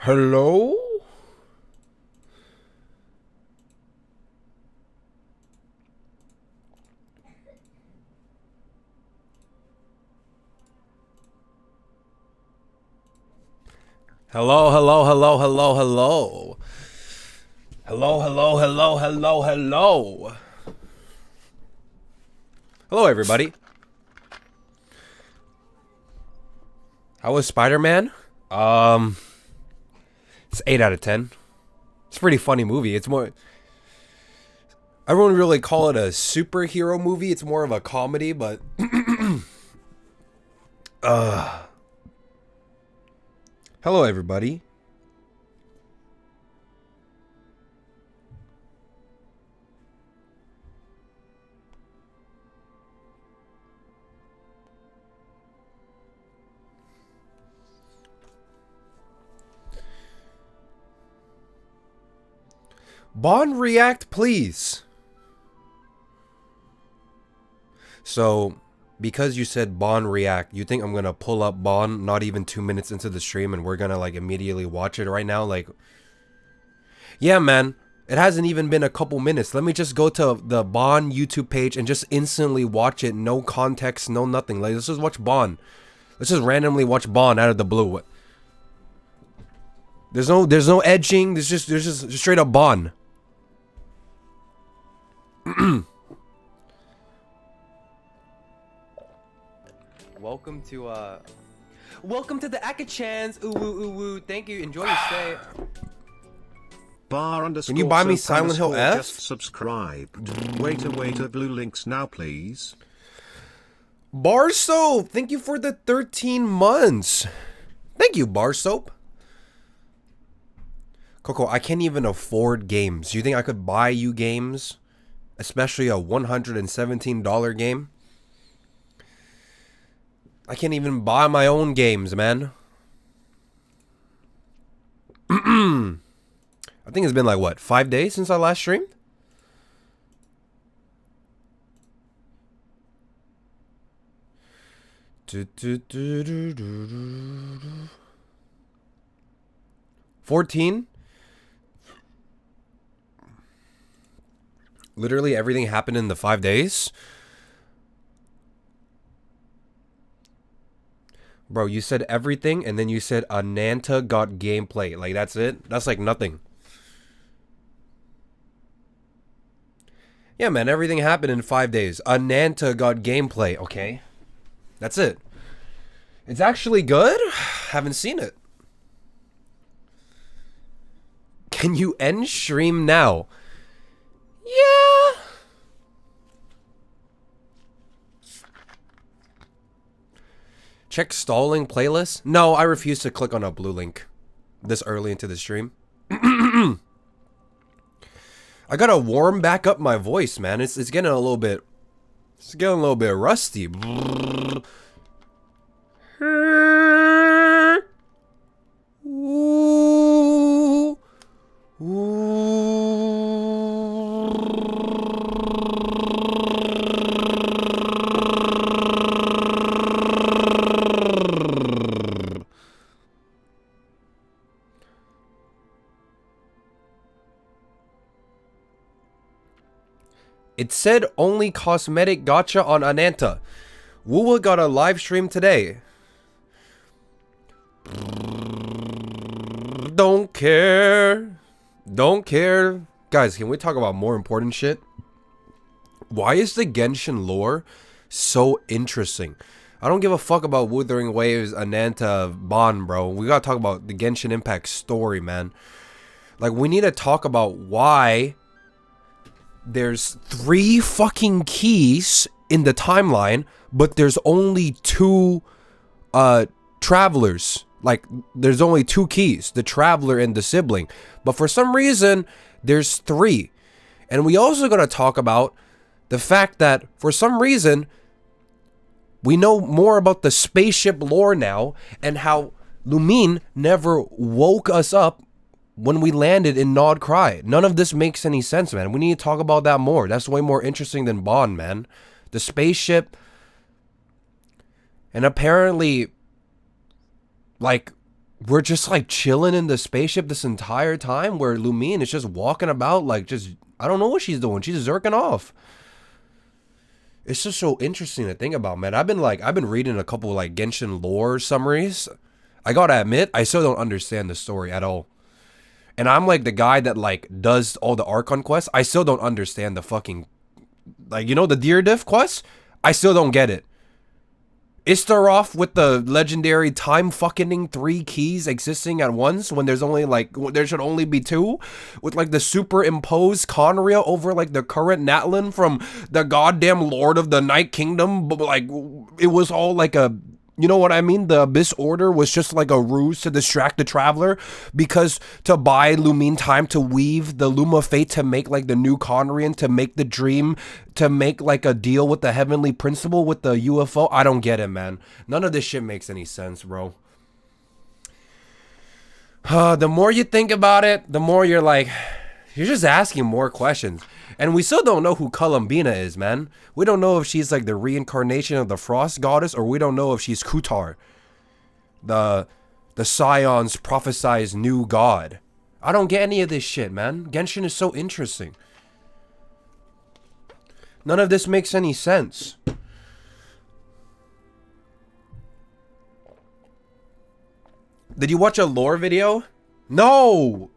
Hello? Hello, hello, hello, hello, hello. Hello, hello, hello, hello, hello. Hello, everybody. How was Spider-Man? It's 8 out of 10. It's a pretty funny movie. It's more... I wouldn't really call it a superhero movie. It's more of a comedy, but... Hello, everybody. Bond react, please. So, because you said Bond react, you think I'm gonna pull up Bond not even 2 minutes into the stream and we're gonna like immediately watch it right now? Like, yeah, man. It hasn't even been a couple minutes. Let me just go to the Bond YouTube page and just instantly watch it. No context, no nothing. Like, let's just watch Bond. Let's just randomly watch Bond out of the blue. There's no edging. There's just straight up Bond. Welcome to the Akachans. Ooh woo ooh woo. Thank you. Enjoy your stay. Bar underscore. Can you buy me Silent Hill F? Just subscribed. Wait a blue links now, please. Bar Soap, thank you for the 13 months. Thank you, Bar Soap. Coco, I can't even afford games. You think I could buy you games? Especially a $117 game? I can't even buy my own games, man. I think it's been like, what, 5 days since I last streamed? $14? Literally everything happened in the 5 days? Bro, you said everything, and then you said Ananta got gameplay. Like, that's it? That's like nothing. Yeah, man, everything happened in 5 days. Ananta got gameplay, okay? That's it. It's actually good? Haven't seen it. Can you end stream now? Yeah. Check stalling playlist. No, I refuse to click on a blue link this early into the stream. I gotta warm back up my voice, man. It's getting a little bit rusty. Ooh. It said only cosmetic gotcha on Ananta. Woowa got a live stream today. Don't care. Don't care. Guys, can we talk about more important shit? Why is the Genshin lore so interesting? I don't give a fuck about Wuthering Waves, Ananta, Bond, bro. We gotta talk about the Genshin Impact story, man. Like, we need to talk about why there's 3 fucking keys in the timeline, but there's only 2 travelers. Like, there's only 2 keys, the traveler and the sibling. But for some reason, there's 3. And we also gotta talk about the fact that for some reason, we know more about the spaceship lore now, and how Lumine never woke us up when we landed in Nod Cry. None of this makes any sense, man. We need to talk about that more. That's way more interesting than Bond, man. The spaceship. And apparently, like, we're just like chilling in the spaceship this entire time, where Lumine is just walking about like just, I don't know what she's doing. She's zerking off. It's just so interesting to think about, man. I've been reading a couple like Genshin lore summaries. I gotta admit, I still don't understand the story at all. And I'm like the guy that like does all the Archon quests. I still don't understand the fucking, like, you know, the Deer Diff quest? I still don't get it. Is there off with the legendary time fucking 3 keys existing at once when there's only like, there should only be 2? With like the superimposed Conria over like the current Natlin from the goddamn Lord of the Night Kingdom. But like, it was all like a, you know what I mean? The Abyss Order was just like a ruse to distract the Traveler, because to buy Lumine time to weave the Luma Fate to make like the new Conrian, to make the dream, to make like a deal with the Heavenly Principle with the UFO. I don't get it, man. None of this shit makes any sense, bro. The more you think about it, the more you're like, you're just asking more questions. And we still don't know who Columbina is, man. We don't know if she's like the reincarnation of the Frost Goddess, or we don't know if she's Kutar, the Scion's prophesized new god. I don't get any of this shit, man. Genshin is so interesting. None of this makes any sense. Did you watch a lore video? No!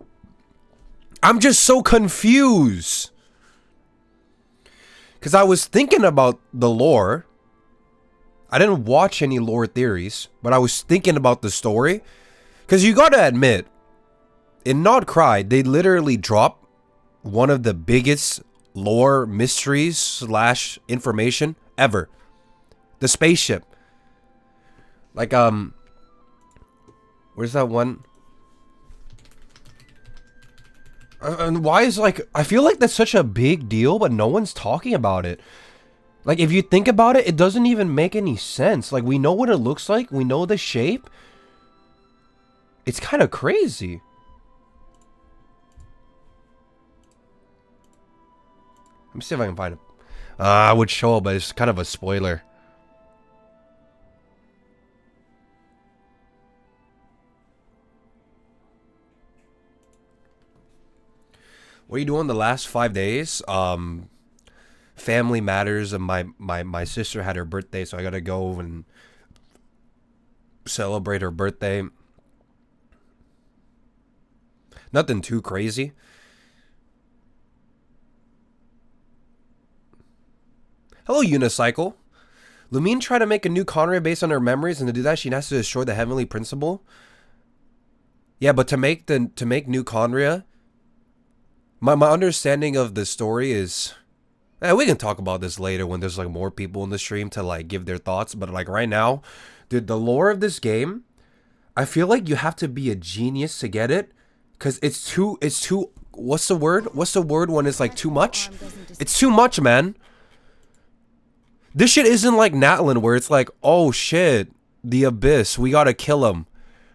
I'm just so confused. Because I was thinking about the lore. I didn't watch any lore theories, but I was thinking about the story. Because you gotta admit, in Nod Cry, they literally drop one of the biggest lore mysteries / information ever. The spaceship. Like, where's that one? And why is like, I feel like that's such a big deal, but no one's talking about it. Like, if you think about it, it doesn't even make any sense. Like, we know what it looks like. We know the shape. It's kind of crazy. Let me see if I can find it. I would show it, but it's kind of a spoiler. What are you doing the last 5 days? Family matters, and my sister had her birthday, so I gotta go and celebrate her birthday. Nothing too crazy. Hello, Unicycle. Lumine tried to make a new Conria based on her memories, and to do that, she has to destroy the Heavenly Principle. Yeah, but to make new Conria, my understanding of the story is, we can talk about this later when there's like more people in the stream to like give their thoughts. But like right now, dude, the lore of this game, I feel like you have to be a genius to get it, because it's too. What's the word? What's the word when it's like too much? It's too much, man. This shit isn't like Natlin, where it's like, oh shit, the Abyss, we gotta kill him.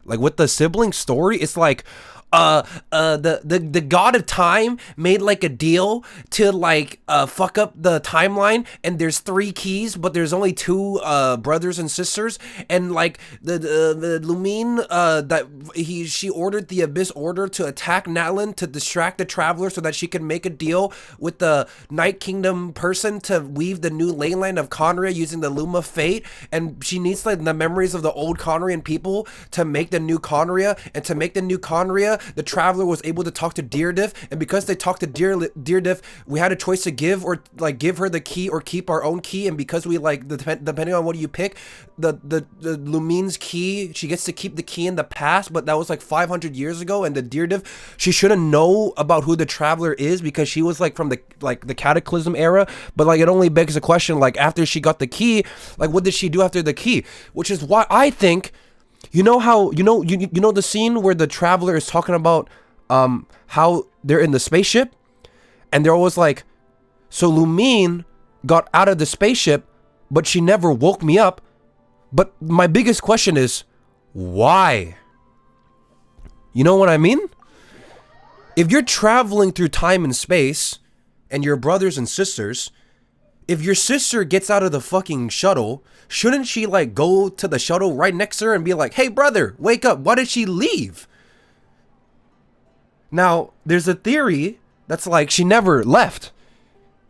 Like with the sibling story, it's like, the god of time made like a deal to like fuck up the timeline, and there's 3 keys, but there's only 2 brothers and sisters, and like the Lumine she ordered the Abyss Order to attack Natlin to distract the Traveler so that she could make a deal with the Night Kingdom person to weave the new ley line of Conria using the Luma Fate, and she needs like the memories of the old Conrian people to make the new Conria, and to make the new Conria, the Traveler was able to talk to Deer Diff, and because they talked to Deer Diff, we had a choice to give her the key or keep our own key, and because we like depending on what you pick, the Lumine's key, she gets to keep the key in the past, but that was like 500 years ago, and the Deer Diff, she shouldn't know about who the Traveler is because she was like from the Cataclysm era, but like it only begs the question, like after she got the key, like what did she do after the key? Which is why I think, you know how, you know the scene where the Traveler is talking about how they're in the spaceship, and they're always like, so Lumine got out of the spaceship, but she never woke me up. But my biggest question is, why? You know what I mean? If you're traveling through time and space, and your brothers and sisters, if your sister gets out of the fucking shuttle, shouldn't she like go to the shuttle right next to her and be like, hey brother, wake up, why did she leave? Now, there's a theory that's like she never left.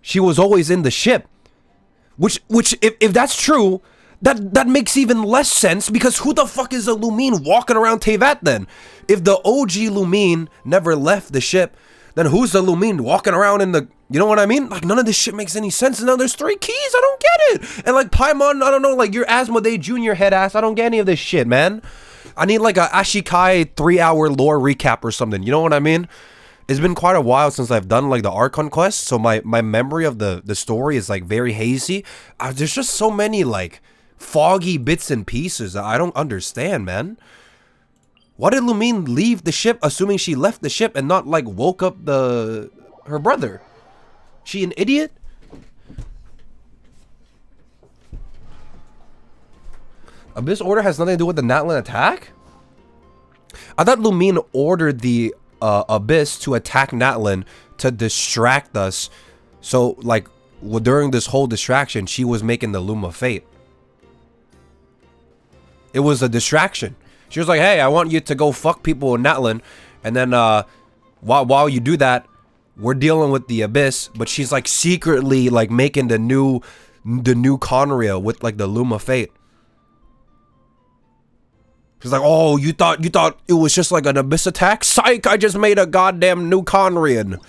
She was always in the ship. Which if that's true, that makes even less sense, because who the fuck is a Lumine walking around Teyvat then? If the OG Lumine never left the ship, then who's the Lumine walking around in the, you know what I mean? Like, none of this shit makes any sense. And now there's 3 keys, I don't get it. And like Paimon, I don't know, like your Asmodee Jr. head ass, I don't get any of this shit, man. I need like a Ashikai 3-hour lore recap or something, you know what I mean? It's been quite a while since I've done like the Archon quest, so my memory of the story is like very hazy. There's just so many like foggy bits and pieces that I don't understand, man. Why did Lumine leave the ship assuming she left the ship and not like woke up her brother? She an idiot? Abyss order has nothing to do with the Natlan attack? I thought Lumine ordered the Abyss to attack Natlan to distract us. So like during this whole distraction, she was making the Loom of Fate. It was a distraction. She was like, hey, I want you to go fuck people in Natlan, and then while you do that, we're dealing with the Abyss. But she's like secretly like making the new Conria with like the Loom of Fate. She's like, oh, you thought it was just like an Abyss attack? Psych, I just made a goddamn new Conrian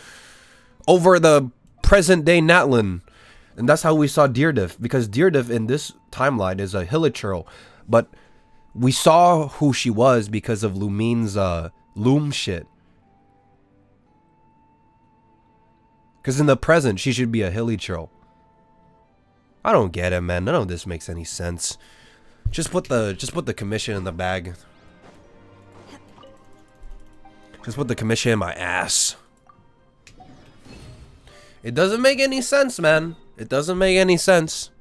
over the present day Natlan. And that's how we saw Deerdiff, because Deerdiff in this timeline is a Hilichurl, but we saw who she was because of Lumine's Loom shit. Because in the present, she should be a Hilichurl. I don't get it, man. None of this makes any sense. Just put the commission in the bag. Just put the commission in my ass. It doesn't make any sense, man. It doesn't make any sense.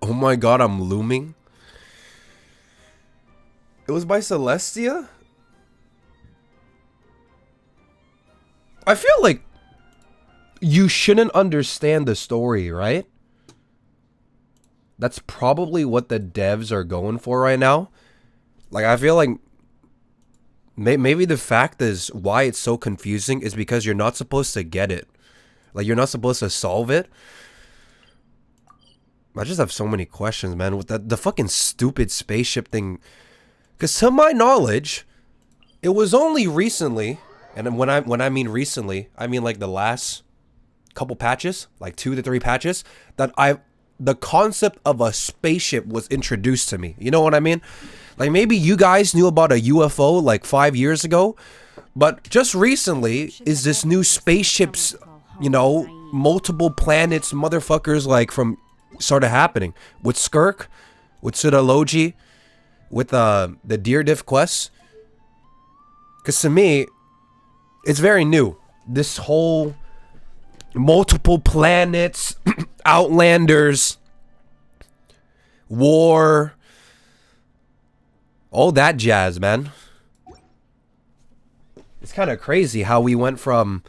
Oh my god, I'm looming. It was by Celestia? I feel like you shouldn't understand the story, right? That's probably what the devs are going for right now. Like, I feel like maybe the fact is why it's so confusing is because you're not supposed to get it. Like, you're not supposed to solve it. I just have so many questions, man, with the fucking stupid spaceship thing. Because to my knowledge, it was only recently, and when I mean recently, I mean like the last couple patches, like 2 to 3 patches, that the concept of a spaceship was introduced to me. You know what I mean? Like, maybe you guys knew about a UFO like 5 years ago, but just recently is this new spaceships, you know, multiple planets, motherfuckers, like from started happening with Skirk, with Sudalogy, with the Deerdiff quests. Because to me, it's very new. This whole multiple planets, Outlanders, war, all that jazz, man. It's kind of crazy how we went from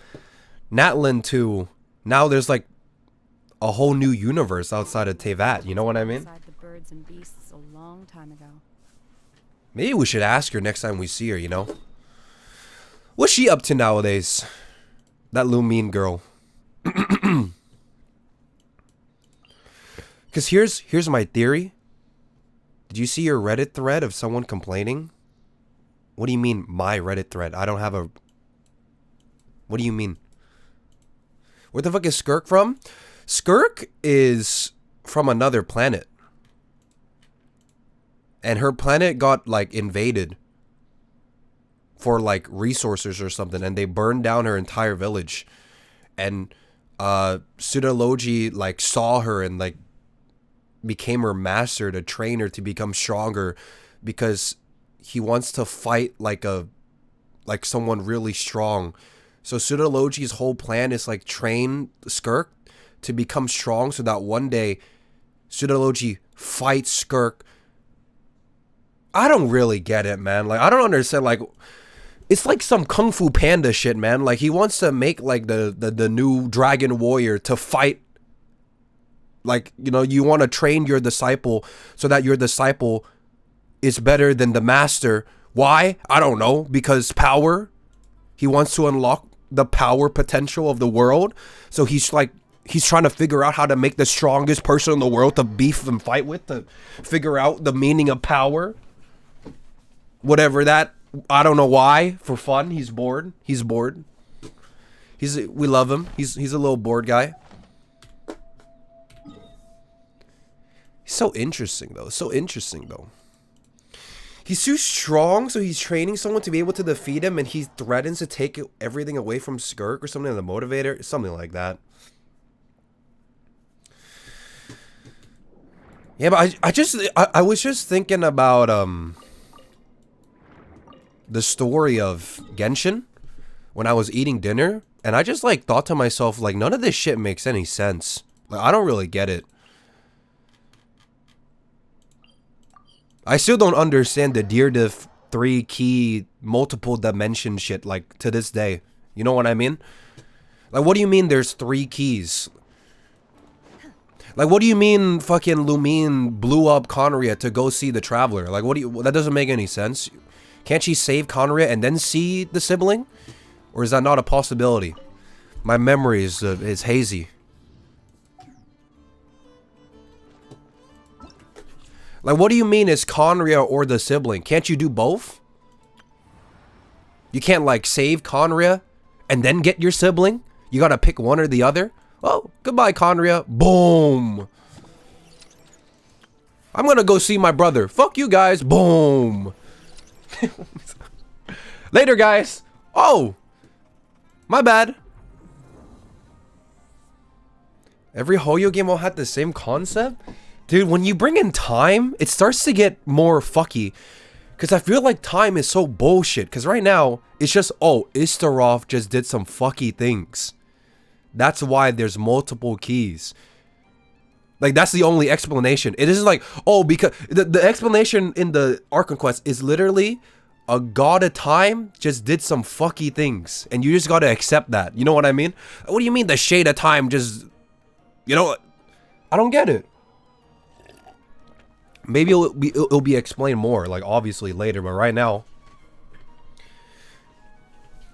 Natlan to now there's like a whole new universe outside of Teyvat. You know what I mean? The birds and beasts a long time ago. Maybe we should ask her next time we see her, you know? What's she up to nowadays? That Lumine girl. Because here's my theory. Did you see your Reddit thread of someone complaining? What do you mean, my Reddit thread? I don't have a... What do you mean? Where the fuck is Skirk from? Skirk is from another planet. And her planet got, like, invaded for, like, resources or something. And they burned down her entire village. And Sudalogy, like, saw her and, like, became her master to train her to become stronger, because he wants to fight like someone really strong. So Sudalogy's whole plan is like train Skirk to become strong so that one day Sudalogy fights Skirk. I don't really get it, man. Like, I don't understand. Like, It's like some Kung Fu Panda shit, man. Like he wants to make like the new Dragon Warrior to fight. Like, you know, you want to train your disciple so that your disciple is better than the master. Why? I don't know. Because power. He wants to unlock the power potential of the world. So he's trying to figure out how to make the strongest person in the world to beef and fight with, to figure out the meaning of power. Whatever that, I don't know why. For fun, he's bored. We love him. He's a little bored guy. He's so interesting though. He's too strong, so he's training someone to be able to defeat him, and he threatens to take everything away from Skirk or something, the motivator, something like that. Yeah, but I was just thinking about the story of Genshin when I was eating dinner, and I just like thought to myself, like, none of this shit makes any sense. Like, I don't really get it. I still don't understand the Deerdiff 3 key multiple dimension shit, like, to this day. You know what I mean? Like, what do you mean there's 3 keys? Like, what do you mean fucking Lumine blew up Conria to go see the Traveler? Like, that doesn't make any sense. Can't she save Conria and then see the sibling? Or is that not a possibility? My memory is hazy. Like, what do you mean it's Conria or the sibling? Can't you do both? You can't, like, save Conria and then get your sibling? You gotta pick one or the other? Oh, goodbye, Conria. Boom. I'm gonna go see my brother. Fuck you guys. Boom. Later, guys. Oh, my bad. Every Hoyo game will have the same concept? Dude, when you bring in time, it starts to get more fucky. Because I feel like time is so bullshit. Because right now, it's just, oh, Istarov just did some fucky things. That's why there's multiple keys. Like, that's the only explanation. It isn't like, oh, because the explanation in the Archon Quest is literally a god of time just did some fucky things. And you just gotta accept that. You know what I mean? What do you mean the shade of time just... You know what? I don't get it. Maybe it'll be explained more, like, obviously later. But right now,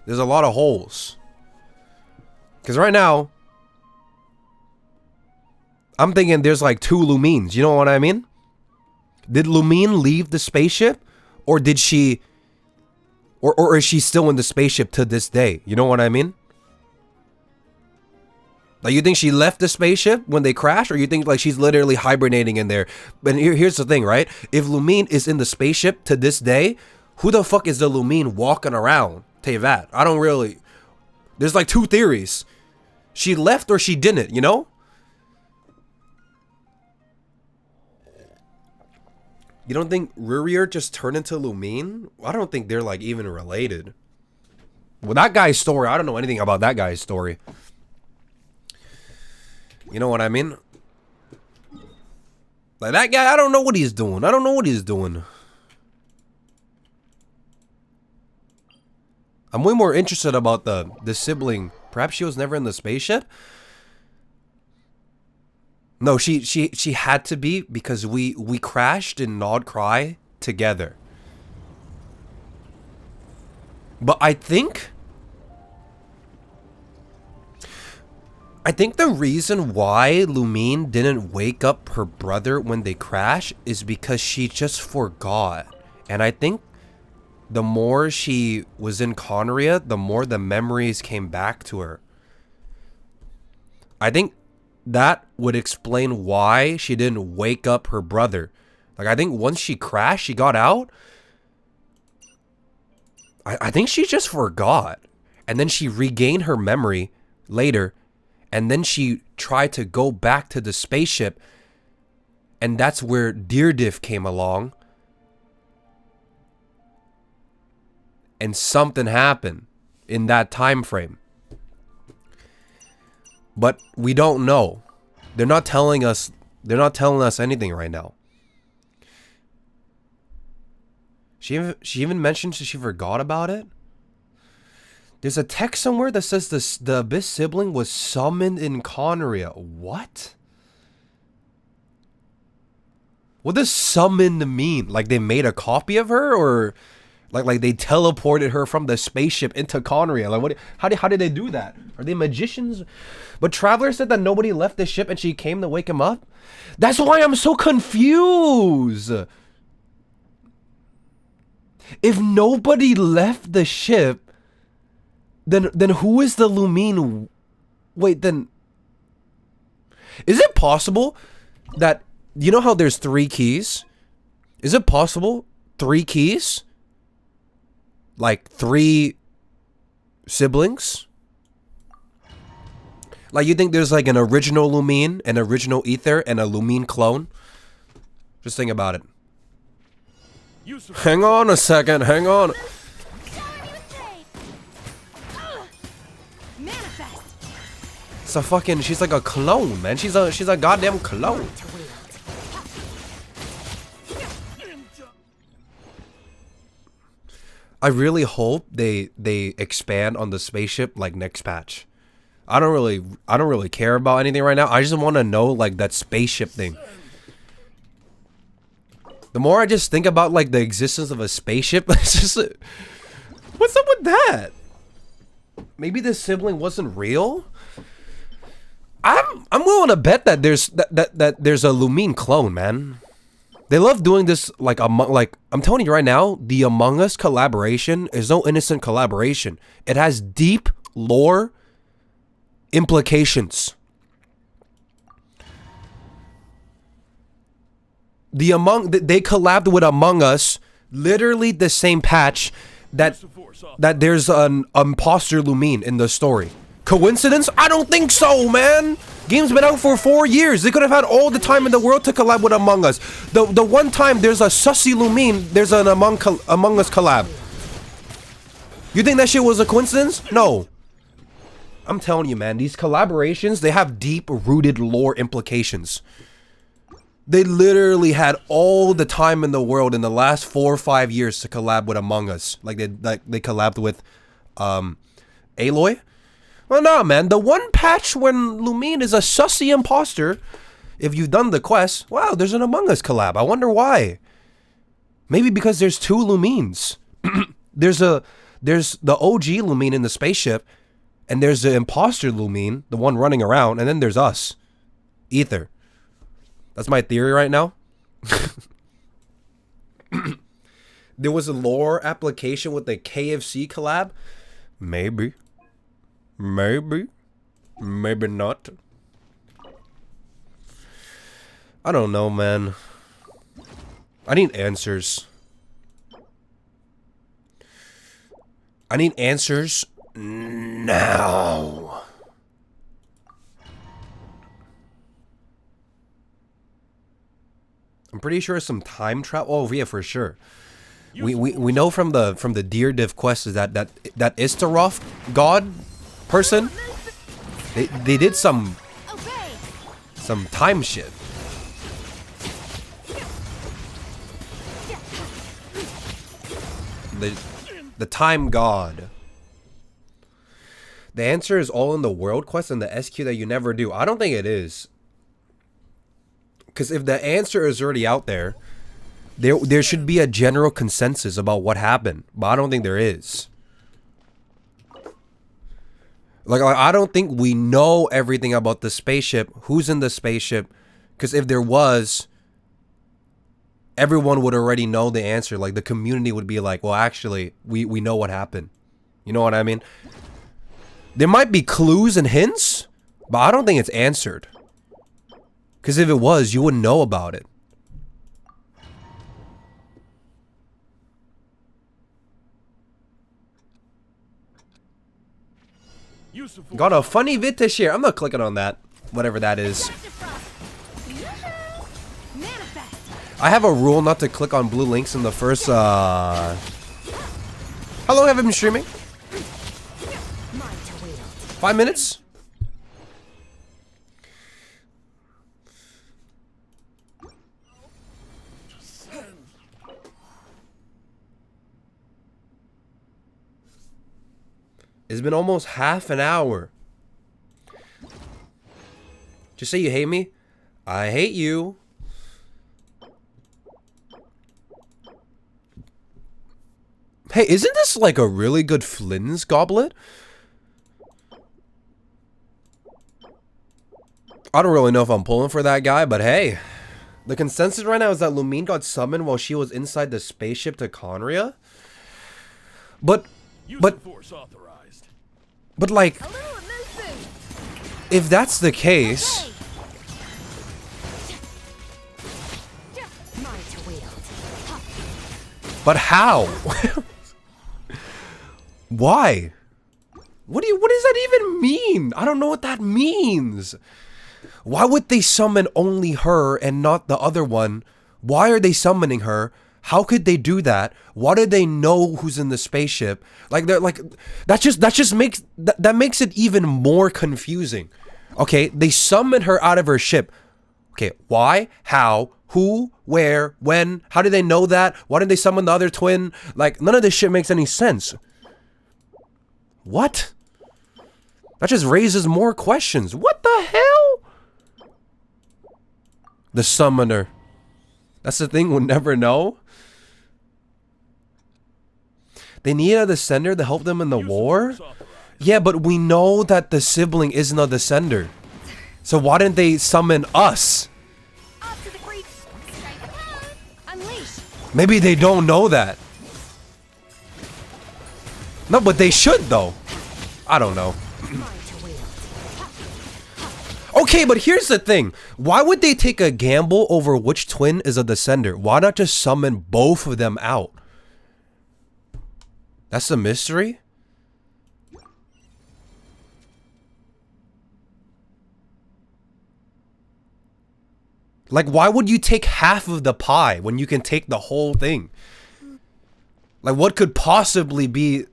there's a lot of holes. Because right now, I'm thinking there's like 2 Lumines. You know what I mean? Did Lumine leave the spaceship? Or did she... Or is she still in the spaceship to this day? You know what I mean? Like, you think she left the spaceship when they crashed? Or you think, like, she's literally hibernating in there? But here's the thing, right? If Lumine is in the spaceship to this day, who the fuck is the Lumine walking around? Tell you that. I don't really... There's like 2 theories. She left or she didn't, you know? You don't think Rurier just turned into Lumine? I don't think they're, like, even related. Well, that guy's story, I don't know anything about that guy's story. You know what I mean? Like, that guy, I don't know what he's doing. I'm way more interested about the sibling. Perhaps she was never in the spaceship? No, she had to be because we crashed in Nod Cry together. But I think the reason why Lumine didn't wake up her brother when they crashed is because she just forgot. And I think the more she was in Conria, the more the memories came back to her. I think that would explain why she didn't wake up her brother. Like, I think once she crashed, she got out. I think she just forgot. And then she regained her memory later. And then she tried to go back to the spaceship. And that's where Deerdiff came along. And something happened in that time frame. But we don't know. They're not telling us anything right now. She even mentioned she forgot about it. There's a text somewhere that says the Abyss sibling was summoned in Conria. What? What does summoned mean? Like they made a copy of her, or like they teleported her from the spaceship into Conria? Like what? How did they do that? Are they magicians? But Traveler said that nobody left the ship and she came to wake him up. That's why I'm so confused. If nobody left the ship, then who is the Lumine? Wait, then is it possible that, you know how there's 3 keys? Is it possible 3 keys? Like 3 siblings? Like you think there's like an original Lumine, an original Ether, and a Lumine clone? Just think about it. Hang on a second, hang on. It's a fucking, she's like a clone, man. She's a goddamn clone. I really hope they expand on the spaceship like next patch. I don't really care about anything right now. I just want to know like that spaceship thing. The more I just think about like the existence of a spaceship, it's just what's up with that? Maybe this sibling wasn't real? I'm willing to bet that there's a Lumine clone, man. They love doing this like I'm telling you right now, the Among Us collaboration is no innocent collaboration. It has deep lore implications. They collabed with Among Us, literally the same patch that there's an imposter Lumine in the story. Coincidence? I don't think so, man. Game's been out for 4 years. They could have had all the time in the world to collab with Among Us. The one time there's a sussy Lumine, there's an Among Us collab. You think that shit was a coincidence? No. I'm telling you, man, these collaborations, they have deep-rooted lore implications. They literally had all the time in the world in the last 4 or 5 years to collab with Among Us. Like they collabed with Aloy. Well, no, man. The one patch when Lumine is a sussy imposter, if you've done the quest, wow, there's an Among Us collab. I wonder why. Maybe because there's 2 Lumines. There's the OG Lumine in the spaceship, and there's the imposter Lumine, the one running around, and then there's us, Ether. That's my theory right now. There was a lore application with the KFC collab. Maybe not. I don't know, man. I need answers. I need answers now. I'm pretty sure some time travel. Oh yeah, for sure. We know from the Deer Div quest is that Istaroth god person. They did some time shit. The time god. The answer is all in the world quest and the SQ that you never do. I don't think it is. Because if the answer is already out there, there should be a general consensus about what happened. But I don't think there is. Like I don't think we know everything about the spaceship. Who's in the spaceship? Because if there was, everyone would already know the answer. Like the community would be like, well, actually, we know what happened. You know what I mean? There might be clues and hints, but I don't think it's answered. Because if it was, you wouldn't know about it. Got a funny vid to share. I'm not clicking on that. Whatever that is. I have a rule not to click on blue links in the first, How long have I been streaming? 5 minutes? It's been almost half an hour. Just say you hate me. I hate you. Hey, isn't this like a really good Flynn's goblet? I don't really know if I'm pulling for that guy, but hey. The consensus right now is that Lumine got summoned while she was inside the spaceship to Conria. But like, if that's the case, but how? Why? What does that even mean? I don't know what that means. Why would they summon only her and not the other one? Why are they summoning her? How could they do that? Why do they know who's in the spaceship? Like they're like that makes it even more confusing. Okay, they summon her out of her ship. Okay, why? How? Who? Where? When? How did they know that? Why did they summon the other twin? Like, none of this shit makes any sense. What? That just raises more questions. What the hell? The summoner. That's the thing we'll never know. They needed a descender to help them in the war? Yeah, but we know that the sibling isn't a descender. So why didn't they summon us? Maybe they don't know that. No, but they should though. I don't know. Okay, but here's the thing. Why would they take a gamble over which twin is a descender? Why not just summon both of them out? That's the mystery? Like, why would you take half of the pie when you can take the whole thing? Like, what could possibly be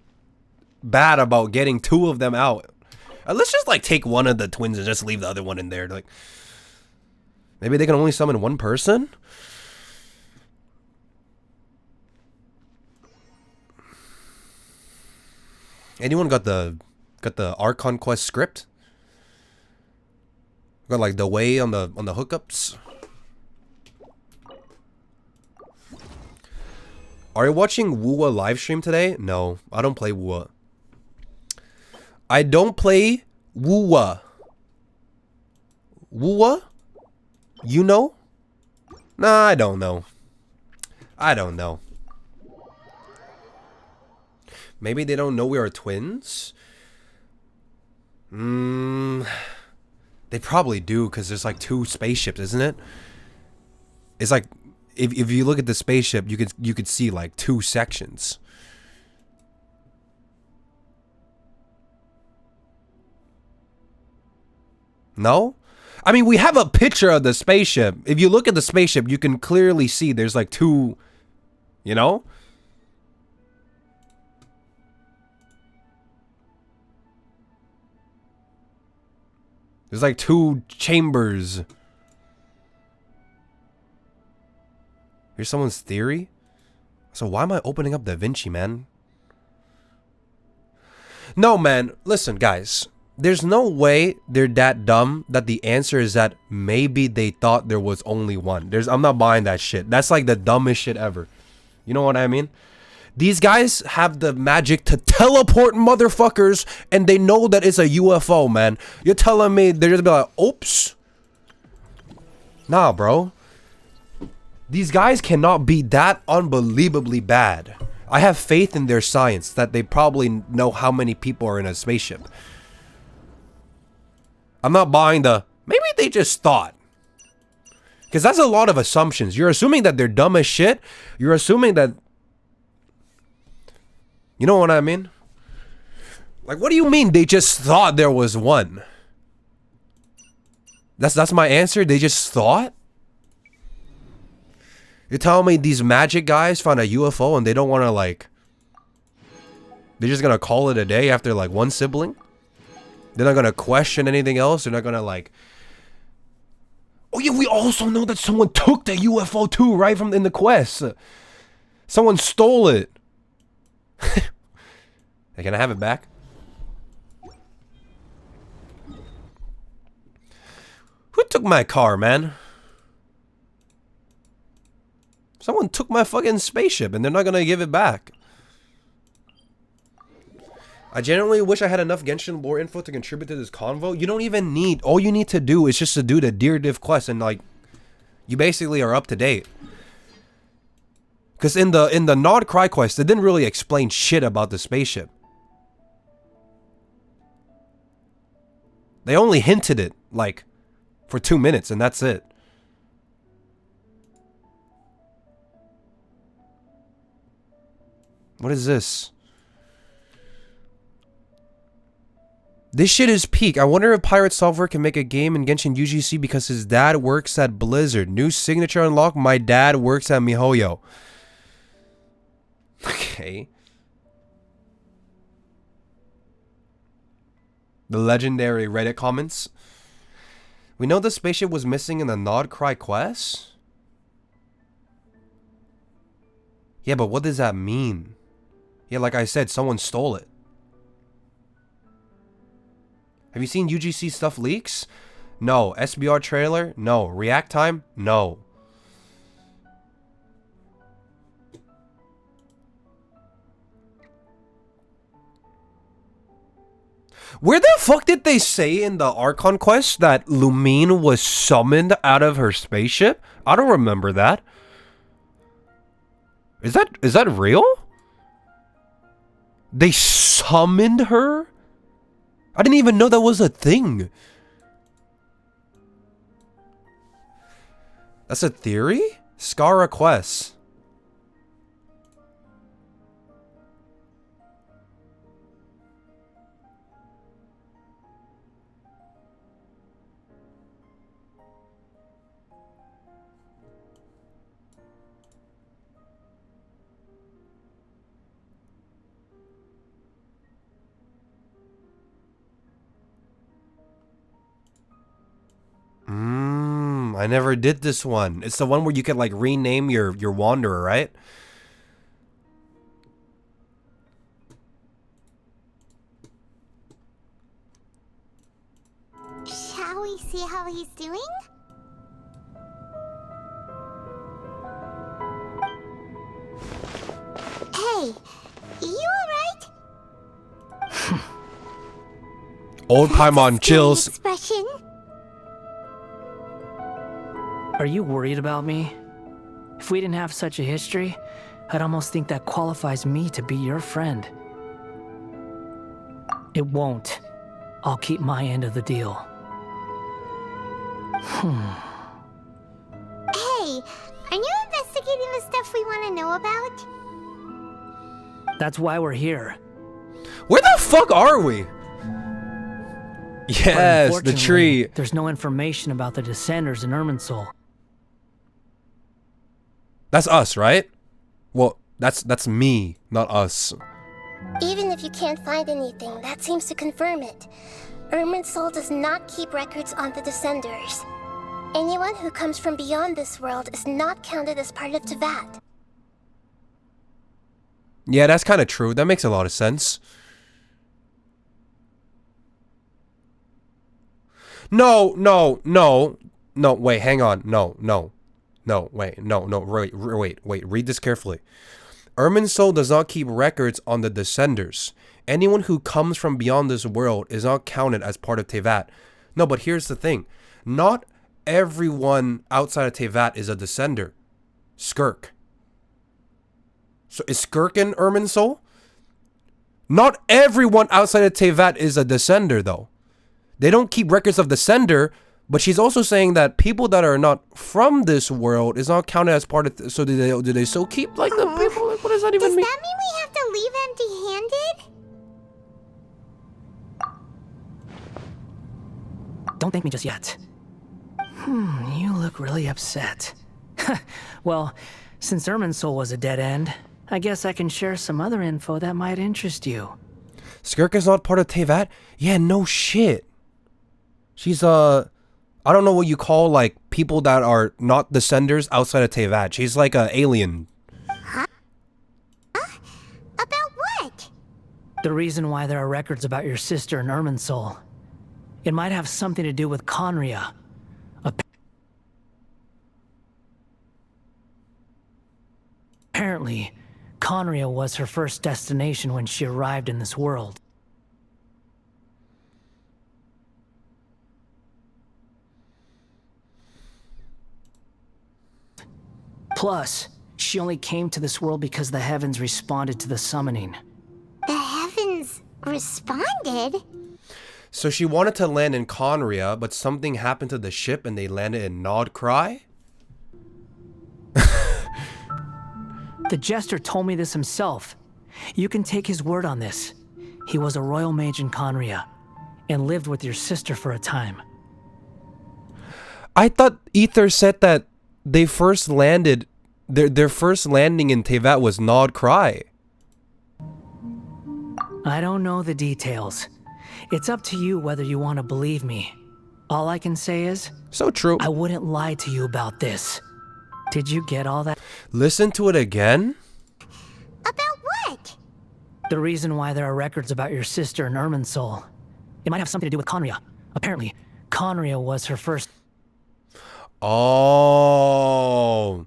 bad about getting two of them out? Let's just, like, take one of the twins and just leave the other one in there. Like, maybe they can only summon one person? Anyone got the Archon Quest script? Got, like, the way on the hookups? Are you watching Woowa livestream today? No, I don't play Woowa. I don't play Woowa. Woowa? You know? Nah, I don't know. I don't know. Maybe they don't know we are twins? They probably do, because there's like two spaceships, isn't it? It's like, if you look at the spaceship, you could see like two sections. No? I mean, we have a picture of the spaceship. If you look at the spaceship, you can clearly see there's like two, you know? There's like two chambers. Here's someone's theory. So why am I opening up Da Vinci, man? No, man. Listen, guys. There's no way they're that dumb that the answer is that maybe they thought there was only one. I'm not buying that shit. That's like the dumbest shit ever. You know what I mean? These guys have the magic to teleport motherfuckers, and they know that it's a UFO, man. You're telling me they're just be like, oops? Nah, bro. These guys cannot be that unbelievably bad. I have faith in their science that they probably know how many people are in a spaceship. I'm not buying the, maybe they just thought. Because that's a lot of assumptions. You're assuming that they're dumb as shit. You're assuming that, you know what I mean? Like, what do you mean they just thought there was one? That's my answer? They just thought? You're telling me these magic guys found a UFO and they don't want to, like, they're just going to call it a day after, like, one sibling? They're not going to question anything else? They're not going to, like... Oh, yeah, we also know that someone took the UFO, too, right from in the quest. Someone stole it. Hey, can I have it back? Who took my car, man? Someone took my fucking spaceship and they're not gonna give it back. I genuinely wish I had enough Genshin lore info to contribute to this convo. You don't even need, all you need to do is just to do the Dear Div quest and like, you basically are up to date. Because in the Nod Cry quest, it didn't really explain shit about the spaceship. They only hinted it, like, for 2 minutes and that's it. What is this? This shit is peak. I wonder if Pirate Software can make a game in Genshin UGC because his dad works at Blizzard. New signature unlock. My dad works at MiHoYo. Okay. The legendary Reddit comments. We know the spaceship was missing in the Nod Cry quest. Yeah, but what does that mean? Yeah, like I said, someone stole it. Have you seen UGC stuff leaks? No. SBR trailer? No. React time? No. Where the fuck did they say in the Archon quest that Lumine was summoned out of her spaceship? I don't remember that. Is that real? They summoned her? I didn't even know that was a thing. That's a theory? Scar quest. I never did this one. It's the one where you can like rename your wanderer, right? Shall we see how he's doing? Hey, you alright? Old Paimon chills. Expression. Are you worried about me? If we didn't have such a history, I'd almost think that qualifies me to be your friend. It won't. I'll keep my end of the deal. Hey, are you investigating the stuff we want to know about? That's why we're here. Where the fuck are we? Yes, the tree. There's no information about the Descenders in Irminsul. That's us, right? Well, that's me, not us. Even if you can't find anything, that seems to confirm it. Irminsul does not keep records on the Descenders. Anyone who comes from beyond this world is not counted as part of Tevat. Yeah, that's kind of true. That makes a lot of sense. No, wait, hang on. Wait, read this carefully. Irminsul does not keep records on the Descenders. Anyone who comes from beyond this world is not counted as part of Tevat. No, but here's the thing. Not everyone outside of Tevat is a Descender. Skirk. So is Skirk in Irminsul? Not everyone outside of Tevat is a Descender, though. They don't keep records of Descender, but she's also saying that people that are not from this world is not counted as part of... So do they still keep, like, the people? Like, what does that even mean? Does that mean we have to leave empty-handed? Don't thank me just yet. You look really upset. Well, since Irminsul was a dead end, I guess I can share some other info that might interest you. Skirk is not part of Tevat? Yeah, no shit. She's, I don't know what you call, like, people that are not Descenders outside of Tevat. She's like an alien. Huh? About what? The reason why there are records about your sister in Irminsul. It might have something to do with Conria. Apparently, Conria was her first destination when she arrived in this world. Plus, she only came to this world because the heavens responded to the summoning. The heavens responded? So she wanted to land in Conria, but something happened to the ship and they landed in Nodcry? The jester told me this himself. You can take his word on this. He was a royal mage in Conria and lived with your sister for a time. I thought Ether said that they first landed, their first landing in Tevat was Nodcry. I don't know the details. It's up to you whether you want to believe me. All I can say is, So true. I wouldn't lie to you about this. Did you get all that? Listen to it again? About what? The reason why there are records about your sister in Irminsul. It might have something to do with Conria. Apparently, Conria was her first... Oh.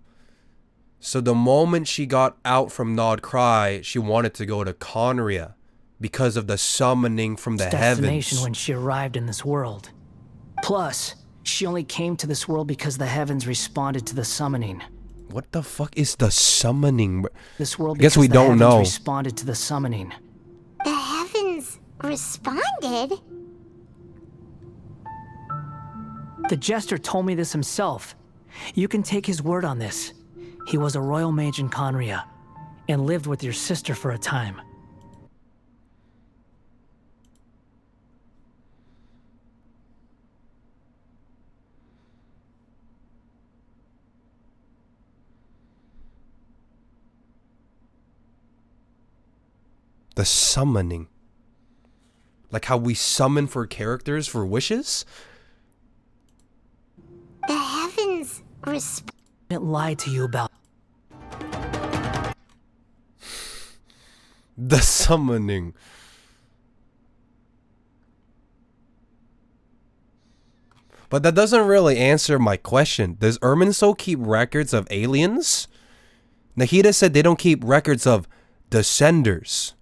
So the moment she got out from Nodcry, she wanted to go to Conria because of the summoning from the destination heavens. when she arrived in this world. Plus, she only came to this world because the heavens responded to the summoning. What the fuck is the summoning? This world I guess because we the don't heavens know. responded to the summoning. The heavens responded? The jester told me this himself. You can take his word on this. He was a royal mage in Conria and lived with your sister for a time. The summoning. Like how we summon for characters for wishes? The heavens responded. I didn't lie to you about... The summoning. But that doesn't really answer my question. Does Irminsul keep records of aliens? Nahida said they don't keep records of descenders.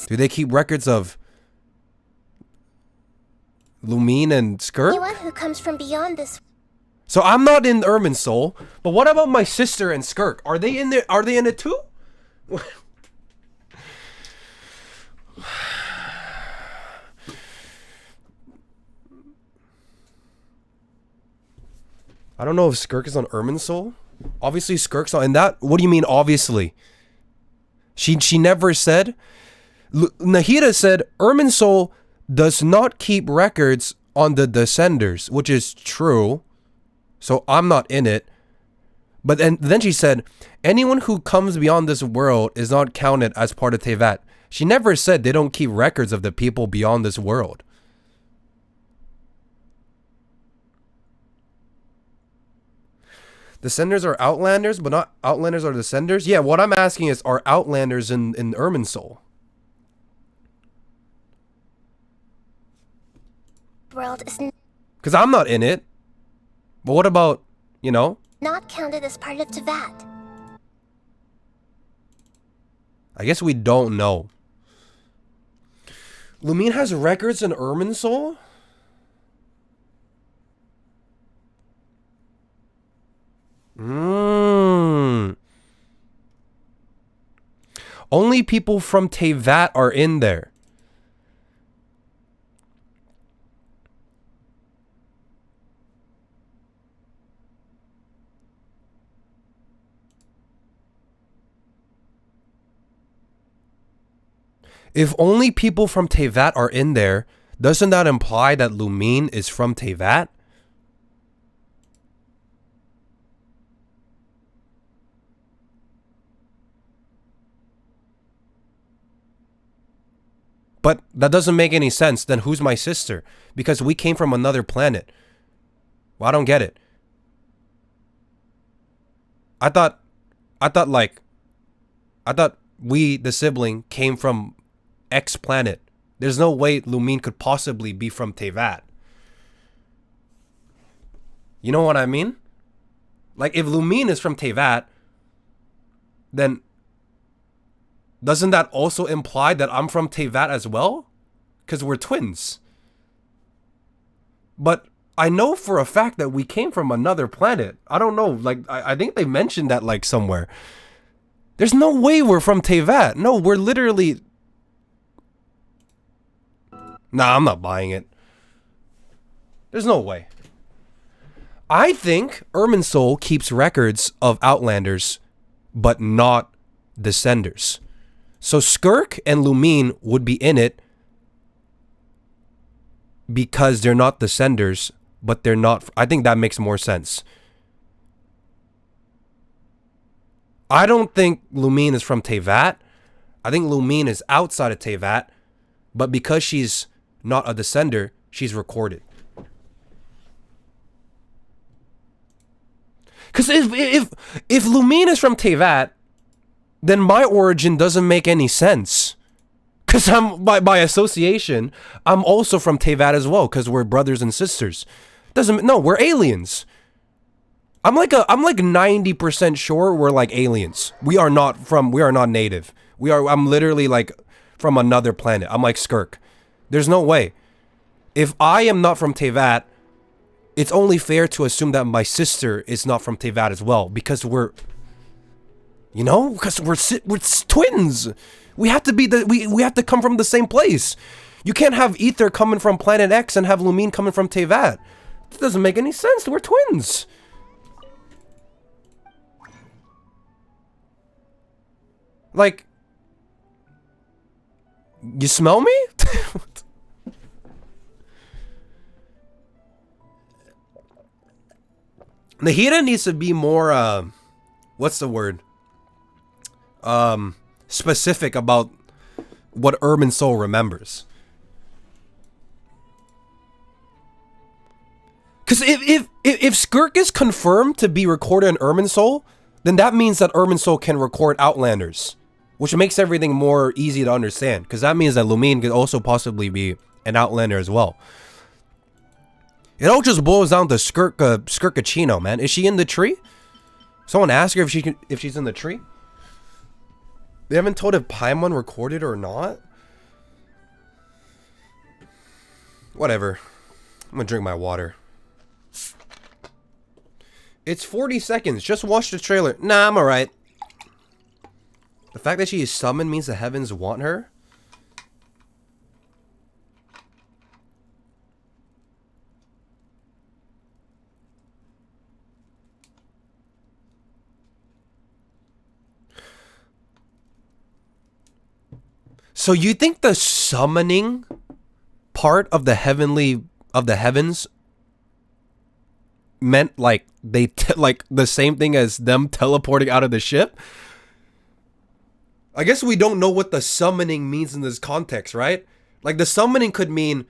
Do they keep records of Lumine and Skirk? Anyone who comes from beyond this. So I'm not in Irminsul, but what about my sister and Skirk? Are they in there? Are they in it too? I don't know if Skirk is on Irminsul. Obviously Skirk's on. And that, what do you mean obviously? She never said. Nahida said Irminsul does not keep records on the Descenders, which is true. So I'm not in it. But then she said, anyone who comes beyond this world is not counted as part of Tevat. She never said they don't keep records of the people beyond this world. Descenders are Outlanders, but not Outlanders are Descenders? Yeah, what I'm asking is, are Outlanders in Irminsul? World is Because I'm not in it. But what about, you know? not counted as part of Tevat. I guess we don't know. Lumine has records in Irminsul? Only people from Tevat are in there. If only people from Tevat are in there, doesn't that imply that Lumine is from Tevat? But that doesn't make any sense. Then who's my sister? Because we came from another planet. Well, I don't get it. I thought we, the sibling, came from X planet. There's no way Lumine could possibly be from Tevat. You know what I mean? Like, if Lumine is from Tevat, then doesn't that also imply that I'm from Tevat as well? Because we're twins. But I know for a fact that we came from another planet. I don't know. Like, I think they mentioned that, like, somewhere. There's no way we're from Tevat. No, we're literally... Nah, I'm not buying it. There's no way. I think Irminsul keeps records of Outlanders, but not Descenders. So Skirk and Lumine would be in it because they're not Descenders, but they're not... I think that makes more sense. I don't think Lumine is from Tevat. I think Lumine is outside of Tevat, but because she's not a Descender, she's recorded. Because if Lumine is from Tevat, then my origin doesn't make any sense. Because I'm by association, I'm also from Tevat as well. Because we're brothers and sisters. We're aliens. I'm like 90% sure we're like aliens. We are not native. I'm literally like from another planet. I'm like Skirk. There's no way. If I am not from Tevat, it's only fair to assume that my sister is not from Tevat as well, because we're twins. We have to be we have to come from the same place. You can't have Ether coming from Planet X and have Lumine coming from Tevat. It doesn't make any sense. We're twins. Like, you smell me? Nahida needs to be more, what's the word? Specific about what Irminsul remembers. Because if Skirk is confirmed to be recorded in Irminsul, then that means that Irminsul can record Outlanders, which makes everything more easy to understand. Because that means that Lumine could also possibly be an Outlander as well. It all just boils down to Skirkachino, man. Is she in the tree? Someone ask her if she's in the tree. They haven't told if Paimon recorded or not. Whatever. I'm gonna drink my water. It's 40 seconds. Just watch the trailer. Nah, I'm alright. The fact that she is summoned means the heavens want her. So you think the summoning part of the heavens meant like like the same thing as them teleporting out of the ship? I guess we don't know what the summoning means in this context, right? Like the summoning could mean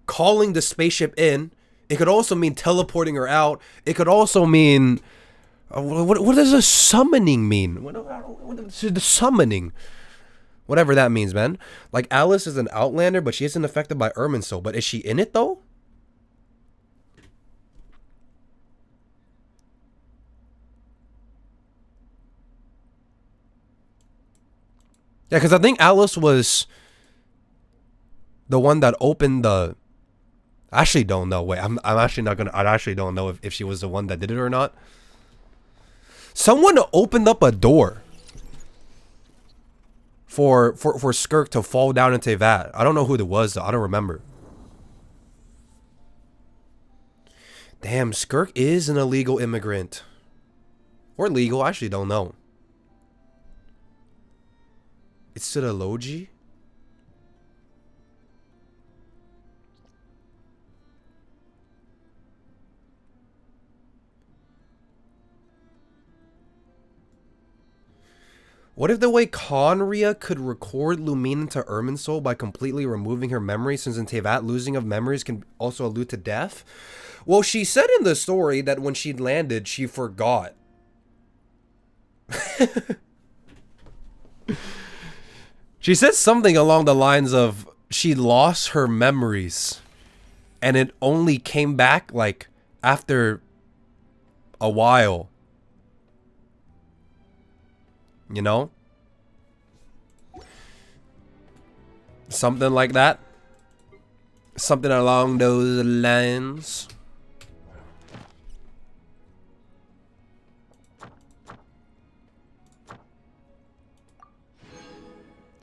calling the spaceship in. It could also mean teleporting her out. It could also mean what does a summoning mean? What is the summoning? Whatever that means, man. Like, Alice is an Outlander, but she isn't affected by Irminsul. But is she in it, though? Yeah, because I think Alice was the one that opened the... I actually don't know. Wait, I'm actually not gonna... I actually don't know if she was the one that did it or not. Someone opened up a door for Skirk to fall down into that. I don't know who it was, though. I don't remember. Damn, Skirk is an illegal immigrant. Or legal, I actually don't know. It's to the Logi? What if the way Conria could record Lumine into Irminsul by completely removing her memory, since in Tevat, losing of memories can also allude to death? Well, she said in the story that when she landed, she forgot. She said something along the lines of she lost her memories and it only came back like after a while. You know? Something like that. Something along those lines.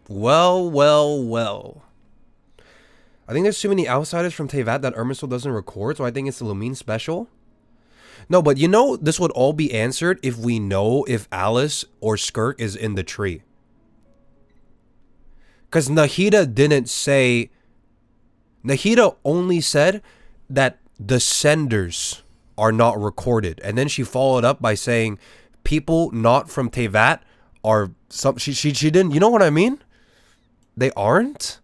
Well, well, well. I think there's too many outsiders from Teyvat that Irminsul doesn't record, so I think it's the Lumine special. No, but you know, this would all be answered if we know if Alice or Skirk is in the tree. Because Nahida didn't say... Nahida only said that the senders are not recorded. And then she followed up by saying people not from Teyvat are... She didn't... You know what I mean? They aren't?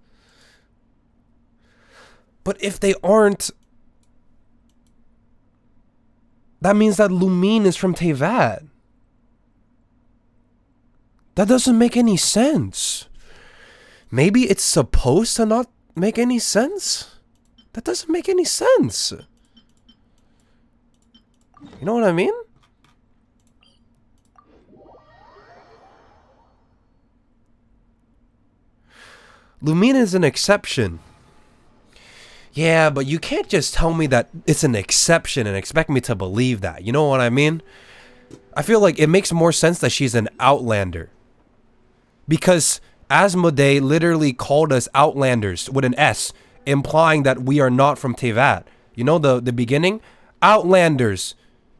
But if they aren't... That means that Lumine is from Teyvat. That doesn't make any sense. Maybe it's supposed to not make any sense? That doesn't make any sense. You know what I mean? Lumine is an exception. Yeah, but you can't just tell me that it's an exception and expect me to believe that. You know what I mean? I feel like it makes more sense that she's an outlander. Because Asmodee literally called us outlanders with an S, implying that we are not from Teyvat. You know the beginning? Outlanders.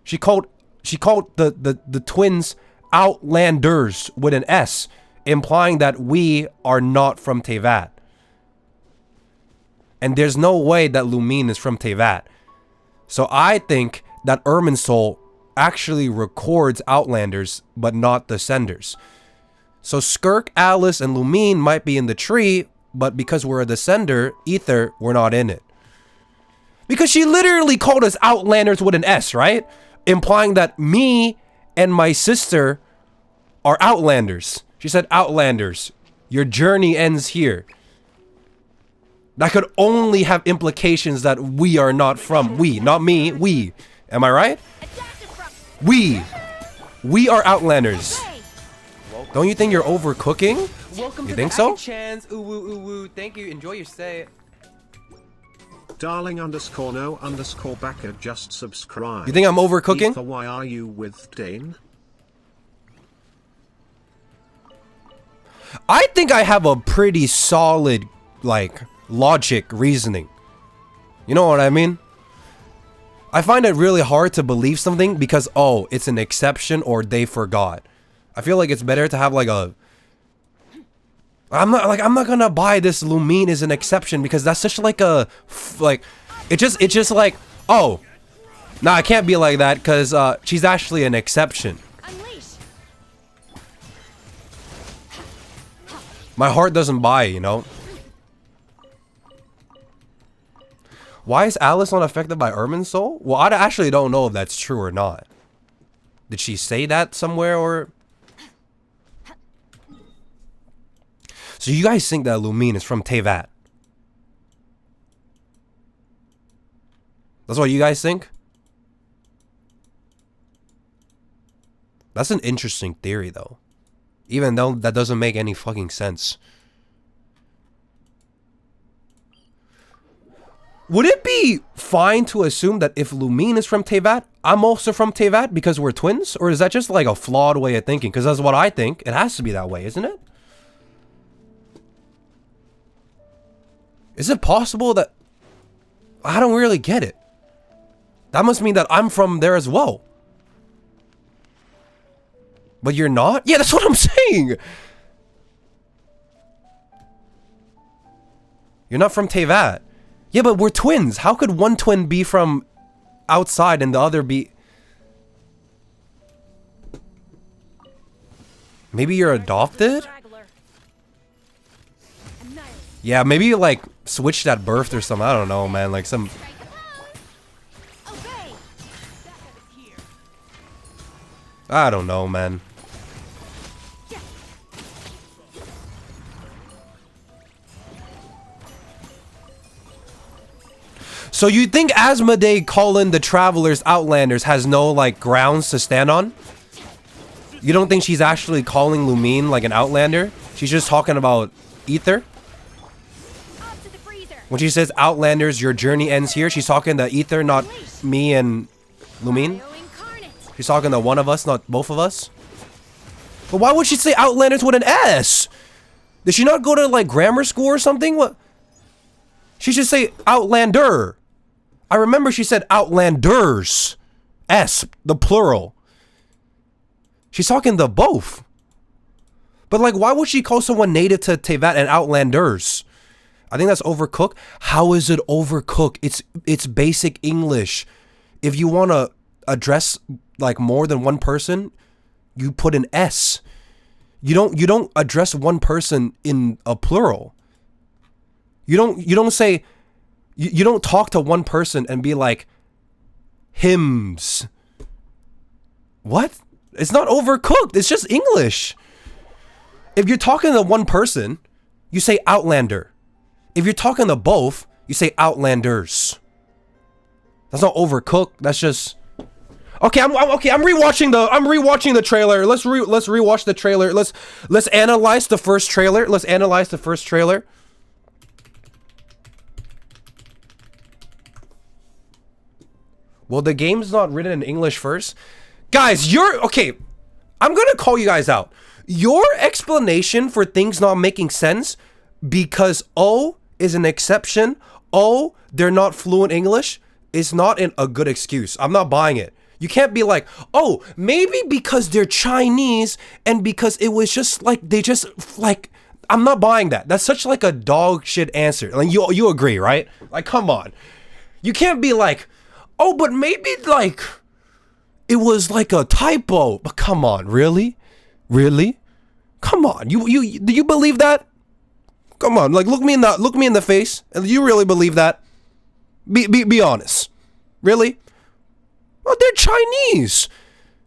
She called the twins outlanders with an S, implying that we are not from Teyvat. And there's no way that Lumine is from Teyvat. So I think that Irminsul actually records Outlanders, but not the senders. So Skirk, Alice, and Lumine might be in the tree, but because we're a descender, Ether, we're not in it. Because she literally called us Outlanders with an S, right? Implying that me and my sister are Outlanders. She said, Outlanders, your journey ends here. That could only have implications that we are not from. We, not me, we. Am I right? We are Outlanders. Don't you think you're overcooking? Welcome You to think the so? Chance. Ooh, woo, ooh, woo. Thank you. Enjoy your stay. Darling _ no _ backer just subscribe. You think I'm overcooking? Ether, why are you with Dane? I think I have a pretty solid, like, logic reasoning. You know what I mean? I find it really hard to believe something because, oh, it's an exception or they forgot. I feel like it's better to have like a... I'm not gonna buy this Lumine is an exception because that's such like a... It's just like, oh, nah, I can't be like that because she's actually an exception. My heart doesn't buy it, you know? Why is Alice not affected by Irminsul? Well, I actually don't know if that's true or not. Did she say that somewhere or... So you guys think that Lumine is from Teyvat? That's what you guys think? That's an interesting theory though. Even though that doesn't make any fucking sense. Would it be fine to assume that if Lumine is from Teyvat, I'm also from Teyvat because we're twins? Or is that just like a flawed way of thinking? Because that's what I think. It has to be that way, isn't it? Is it possible that... I don't really get it. That must mean that I'm from there as well. But you're not? Yeah, that's what I'm saying. You're not from Teyvat. Yeah, but we're twins. How could one twin be from outside and the other be... Maybe you're adopted? Yeah, maybe you like switched at birth or something. I don't know, man. Like some... I don't know, man. So you think Asmodee calling the Travelers Outlanders has no, like, grounds to stand on? You don't think she's actually calling Lumine, like, an Outlander? She's just talking about Ether? When she says Outlanders, your journey ends here, she's talking to Ether, not me and Lumine. She's talking to one of us, not both of us. But why would she say Outlanders with an S? Did she not go to like grammar school or something? What? She should say Outlander. I remember she said Outlanders. S, the plural. She's talking to both. But like, why would she call someone native to Teyvat an Outlanders? I think that's overcooked. How is it overcooked? It's basic English. If you want to address like more than one person, you put an S. You don't address one person in a plural. You don't say you don't talk to one person and be like hymns. What? It's not overcooked. It's just English. If you're talking to one person, you say Outlander. If you're talking to both, you say Outlanders. That's not overcooked. That's just okay. I'm rewatching the trailer. Let's rewatch the trailer. Let's analyze the first trailer. Let's analyze the first trailer. Well, the game's not written in English first. Guys, okay. I'm gonna call you guys out. Your explanation for things not making sense because O is an exception. O, they're not fluent English is not a good excuse. I'm not buying it. You can't be like, oh, maybe because they're Chinese and because it was just like, I'm not buying that. That's such like a dog shit answer. Like you agree, right? Like, come on. You can't be like, oh, but maybe like, it was like a typo. But come on, really? Really? Come on. Do you believe that? Come on, like look me in the face. Do you really believe that? Be honest. Really? Well, they're Chinese.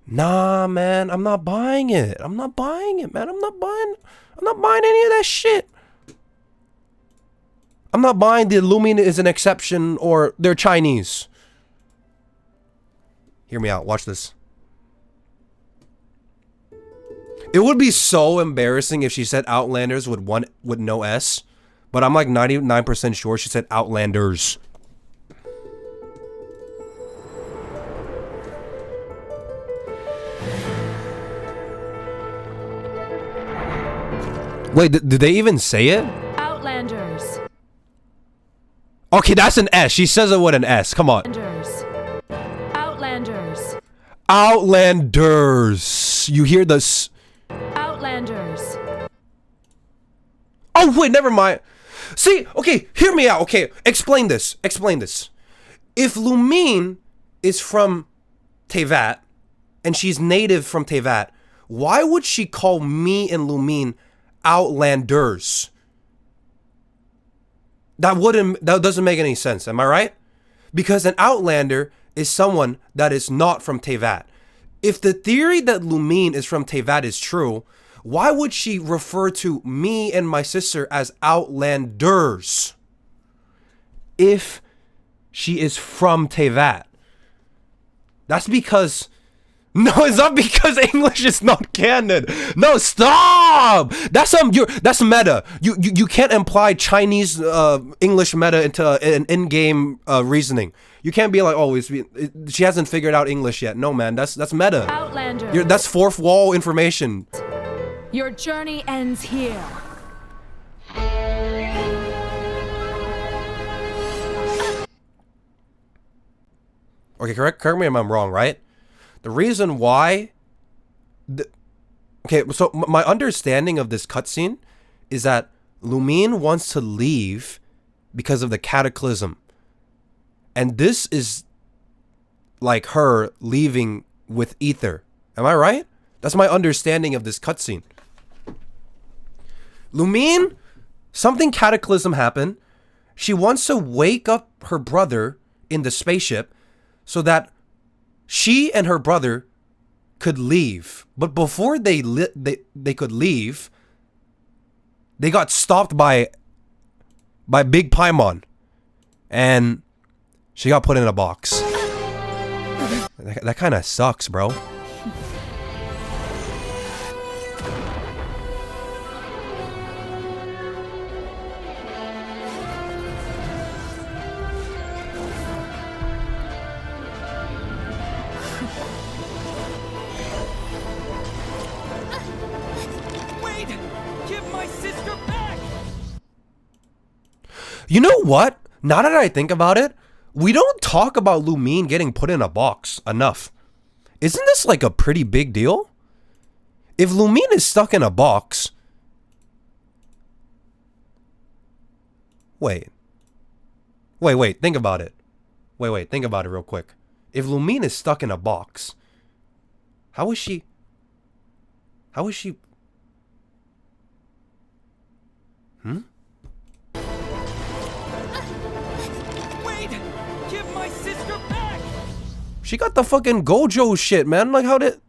Nah, man, I'm not buying it. I'm not buying it, man. I'm not buying any of that shit. I'm not buying the Lumina is an exception or they're Chinese. Hear me out. Watch this. It would be so embarrassing if she said Outlanders with no S, but I'm like 99% sure she said Outlanders. Wait, did they even say it? Outlanders. Okay, that's an S. She says it with an S. Come on. Outlanders. Outlanders. You hear this? Outlanders. Oh, wait, never mind. See, okay, hear me out. Okay, explain this. Explain this. If Lumine is from Teyvat and she's native from Teyvat, why would she call me and Lumine Outlanders? That doesn't make any sense. Am I right? Because an Outlander is someone that is not from Teyvat. If the theory that Lumine is from Teyvat is true, why would she refer to me and my sister as Outlanders if she is from Teyvat? That's because... No, it's not because English is not canon. No, stop! That's meta. You can't imply Chinese English meta into an in-game reasoning. You can't be like, oh, she hasn't figured out English yet. No, man, that's meta. Outlander. That's fourth wall information. Your journey ends here. Okay, correct me if I'm wrong, right? The reason why... Okay, so my understanding of this cutscene is that Lumine wants to leave because of the cataclysm. And this is like her leaving with Ether. Am I right? That's my understanding of this cutscene. Lumine, something cataclysm happened. She wants to wake up her brother in the spaceship so that she and her brother could leave. But before they could leave, they got stopped by Big Paimon. And she got put in a box. That kind of sucks, bro. You know what? Now that I think about it, we don't talk about Lumine getting put in a box enough. Isn't this like a pretty big deal? If Lumine is stuck in a box... Wait, think about it. Wait, think about it real quick. If Lumine is stuck in a box, how is she... Wait! Give my sister back! She got the fucking Gojo shit, man. Like, how did...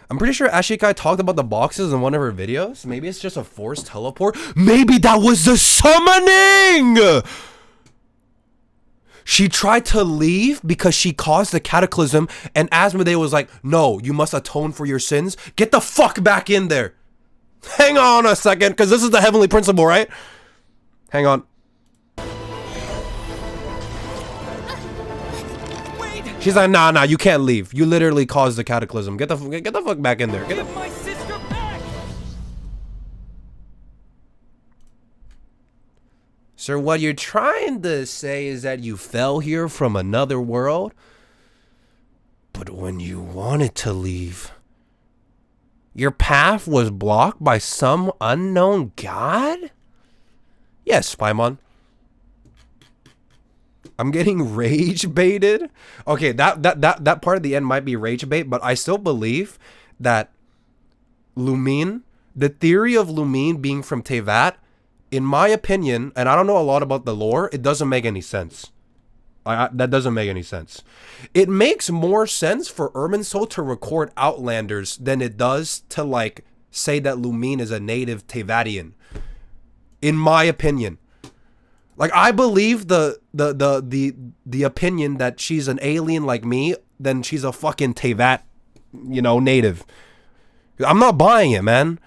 I'm pretty sure Ashikai talked about the boxes in one of her videos. Maybe it's just a forced teleport. Maybe that was the summoning! She tried to leave because she caused the cataclysm, and Asmodee was like, no, you must atone for your sins. Get the fuck back in there. Hang on a second, because this is the heavenly principle, right? Hang on. She's like, nah, you can't leave. You literally caused the cataclysm. Get the fuck back in there. Give my sister back! Sir, what you're trying to say is that you fell here from another world, but when you wanted to leave, your path was blocked by some unknown god? Yes, Paimon. I'm getting rage baited. Okay, that part of the end might be rage bait, but I still believe that Lumine, the theory of Lumine being from Teyvat, in my opinion, and I don't know a lot about the lore, it doesn't make any sense. That doesn't make any sense. It makes more sense for Irminsul to record Outlanders than it does to like say that Lumine is a native Teyvatian. In my opinion. Like, I believe the opinion that she's an alien like me, then she's a fucking Teyvat, native. I'm not buying it, man.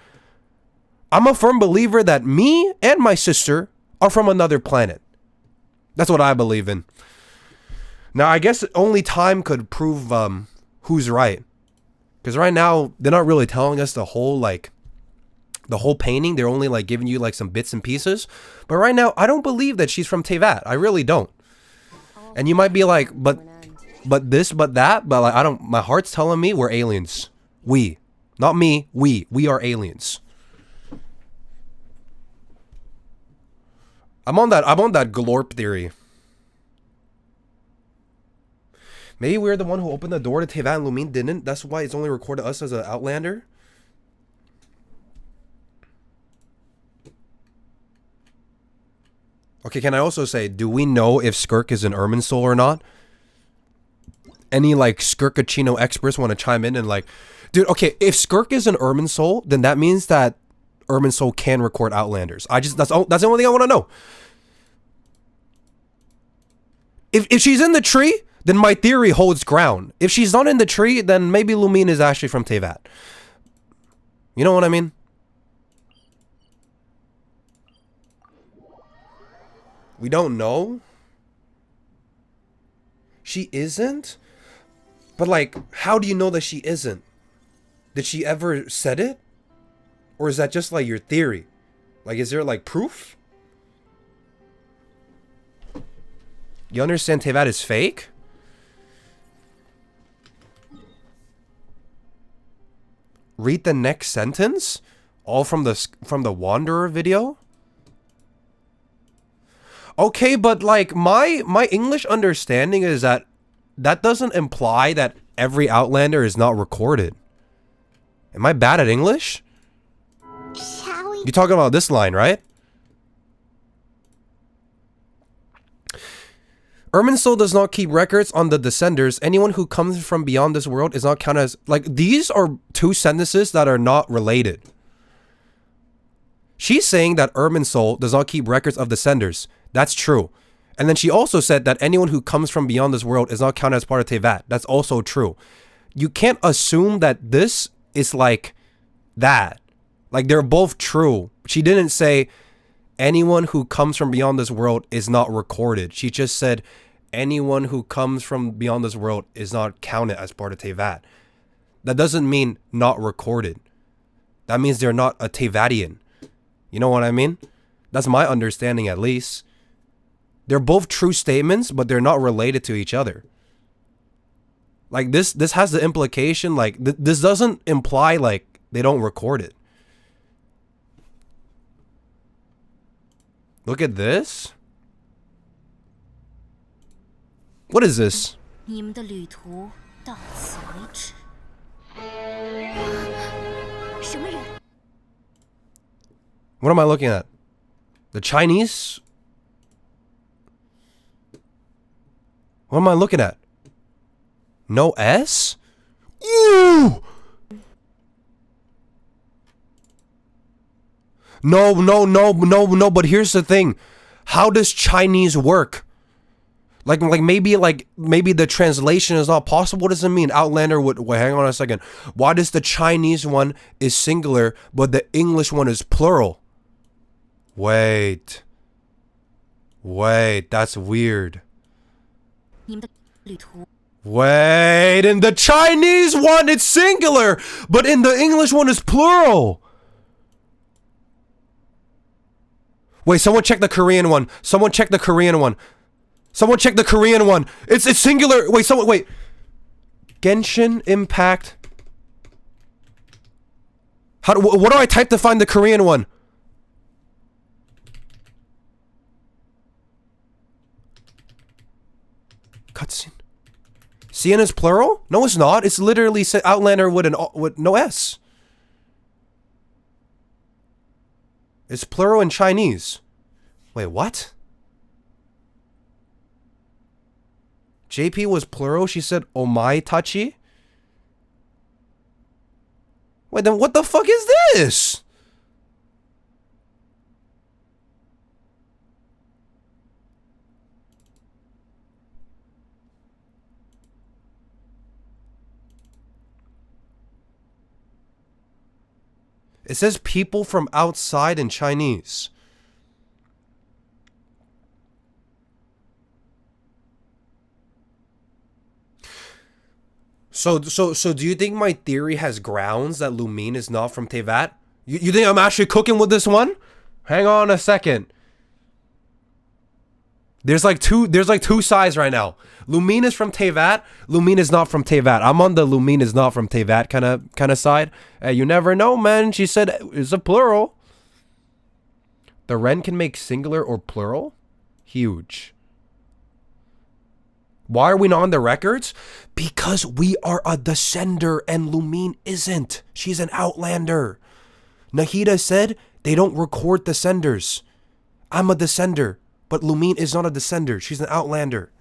I'm a firm believer that me and my sister are from another planet. That's what I believe in. Now, I guess only time could prove who's right. Because right now, they're not really telling us the whole painting. They're only like giving you like some bits and pieces. But right now, I don't believe that she's from Teyvat. I really don't. And you might be like, but this, but that. But like, my heart's telling me we're aliens. We. Not me. We are aliens. I'm on that Glorp theory. Maybe we're the one who opened the door to Teyvat and Lumine didn't. That's why it's only recorded us as an Outlander. Okay, can I also say, do we know if Skirk is an Irminsul or not? Any like Skirkachino experts want to chime in and like, dude, okay, if Skirk is an Irminsul, then that means that Irminsul can record Outlanders. That's the only thing I want to know. If she's in the tree, then my theory holds ground. If she's not in the tree, then maybe Lumine is actually from Teyvat. You know what I mean? We don't know. She isn't? But like, how do you know that she isn't? Did she ever said it? Or is that just like your theory? Like, is there like proof? You understand Teyvat is fake? Read the next sentence? All from the Wanderer video? Okay, but like my English understanding is that doesn't imply that every Outlander is not recorded. Am I bad at English? Shall we? You're talking about this line, right? Irminsul does not keep records on the Descenders. Anyone who comes from beyond this world is not counted as... Like, these are two sentences that are not related. She's saying that Irminsul does not keep records of Descenders. That's true. And then she also said that anyone who comes from beyond this world is not counted as part of Teyvat. That's also true. You can't assume that this is like that. Like, they're both true. She didn't say anyone who comes from beyond this world is not recorded. She just said anyone who comes from beyond this world is not counted as part of Teyvat. That doesn't mean not recorded. That means they're not a Teyvatian. You know what I mean? That's my understanding, at least. They're both true statements, but they're not related to each other. Like, this has the implication, like, this doesn't imply, like, they don't record it. Look at this. What is this? 你们的旅途到此为止。什么人？ What am I looking at? The Chinese? What am I looking at? No S? Ooh! No, but here's the thing. How does Chinese work? Like maybe the translation is not possible. What does it mean? Outlander would wait, hang on a second. Why does the Chinese one is singular but the English one is plural? Wait, that's weird. 你们的旅途 Wait, in the Chinese one it's singular, but in the English one it's plural. Wait, someone check the Korean one. Someone check the Korean one. Someone check the Korean one. It's singular. Wait. Genshin Impact. What do I type to find the Korean one? Cutscene. CN is plural? No, it's not. It's literally Outlander with no S. It's plural in Chinese. Wait, what? JP was plural. She said, "Omae tachi." Wait, then what the fuck is this? It says people from outside in Chinese. So do you think my theory has grounds that Lumine is not from Tevat? You think I'm actually cooking with this one? Hang on a second. There's like two sides right now. Lumine is from Tevat. Lumine is not from Tevat. I'm on the Lumine is not from Tevat kind of side. Hey, you never know, man. She said it's a plural. The Ren can make singular or plural. Huge. Why are we not on the records? Because we are a descender and Lumine isn't. She's an outlander. Nahida said they don't record descenders. I'm a descender. But Lumine is not a descender. She's an outlander.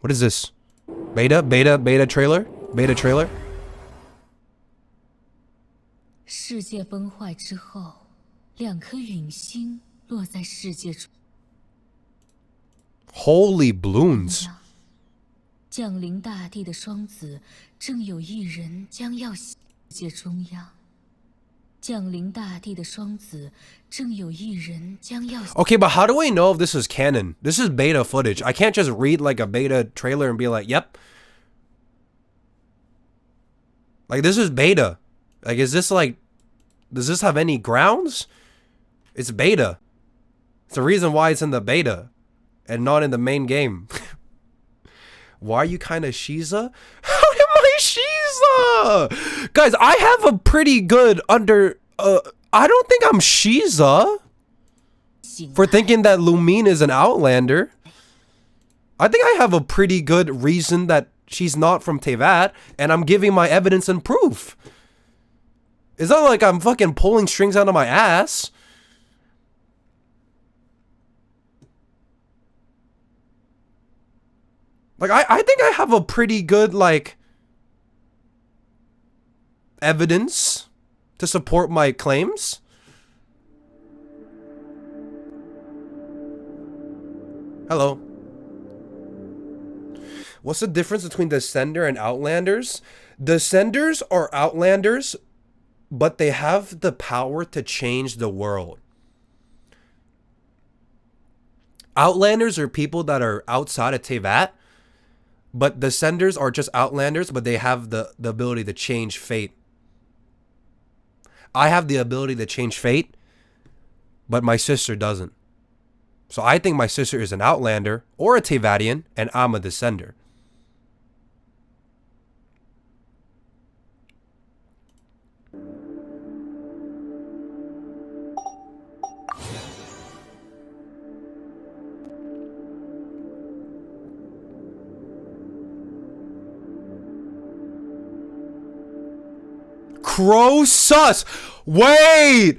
What is this? Beta trailer? Beta trailer? 世界崩坏之后，两颗陨星落在世界中。 Holy balloons. 降临大地的双子，正有一人将要世界中央。 降临大地的双子，正有一人将要。 Okay, but how do we know if this is canon? This is beta footage. I can't just read like a beta trailer and be like, yep. Like, this is beta. Like, is this like, does this have any grounds? It's beta. It's the reason why it's in the beta and not in the main game. Why are you kind of Shiza? How am I Shiza? Guys, I have a pretty good I don't think I'm Shiza for thinking that Lumine is an outlander. I think I have a pretty good reason that she's not from Tevat, and I'm giving my evidence and proof. It's not like I'm fucking pulling strings out of my ass. Like, I think I have a pretty good, like, evidence to support my claims. Hello. What's the difference between Descender and Outlanders? Descenders are Outlanders, but they have the power to change the world. Outlanders are people that are outside of Tevat, but Descenders are just Outlanders, but they have the ability to change fate. I have the ability to change fate, but my sister doesn't. So I think my sister is an Outlander or a Tevadian, and I'm a Descender. Crow sus. Wait.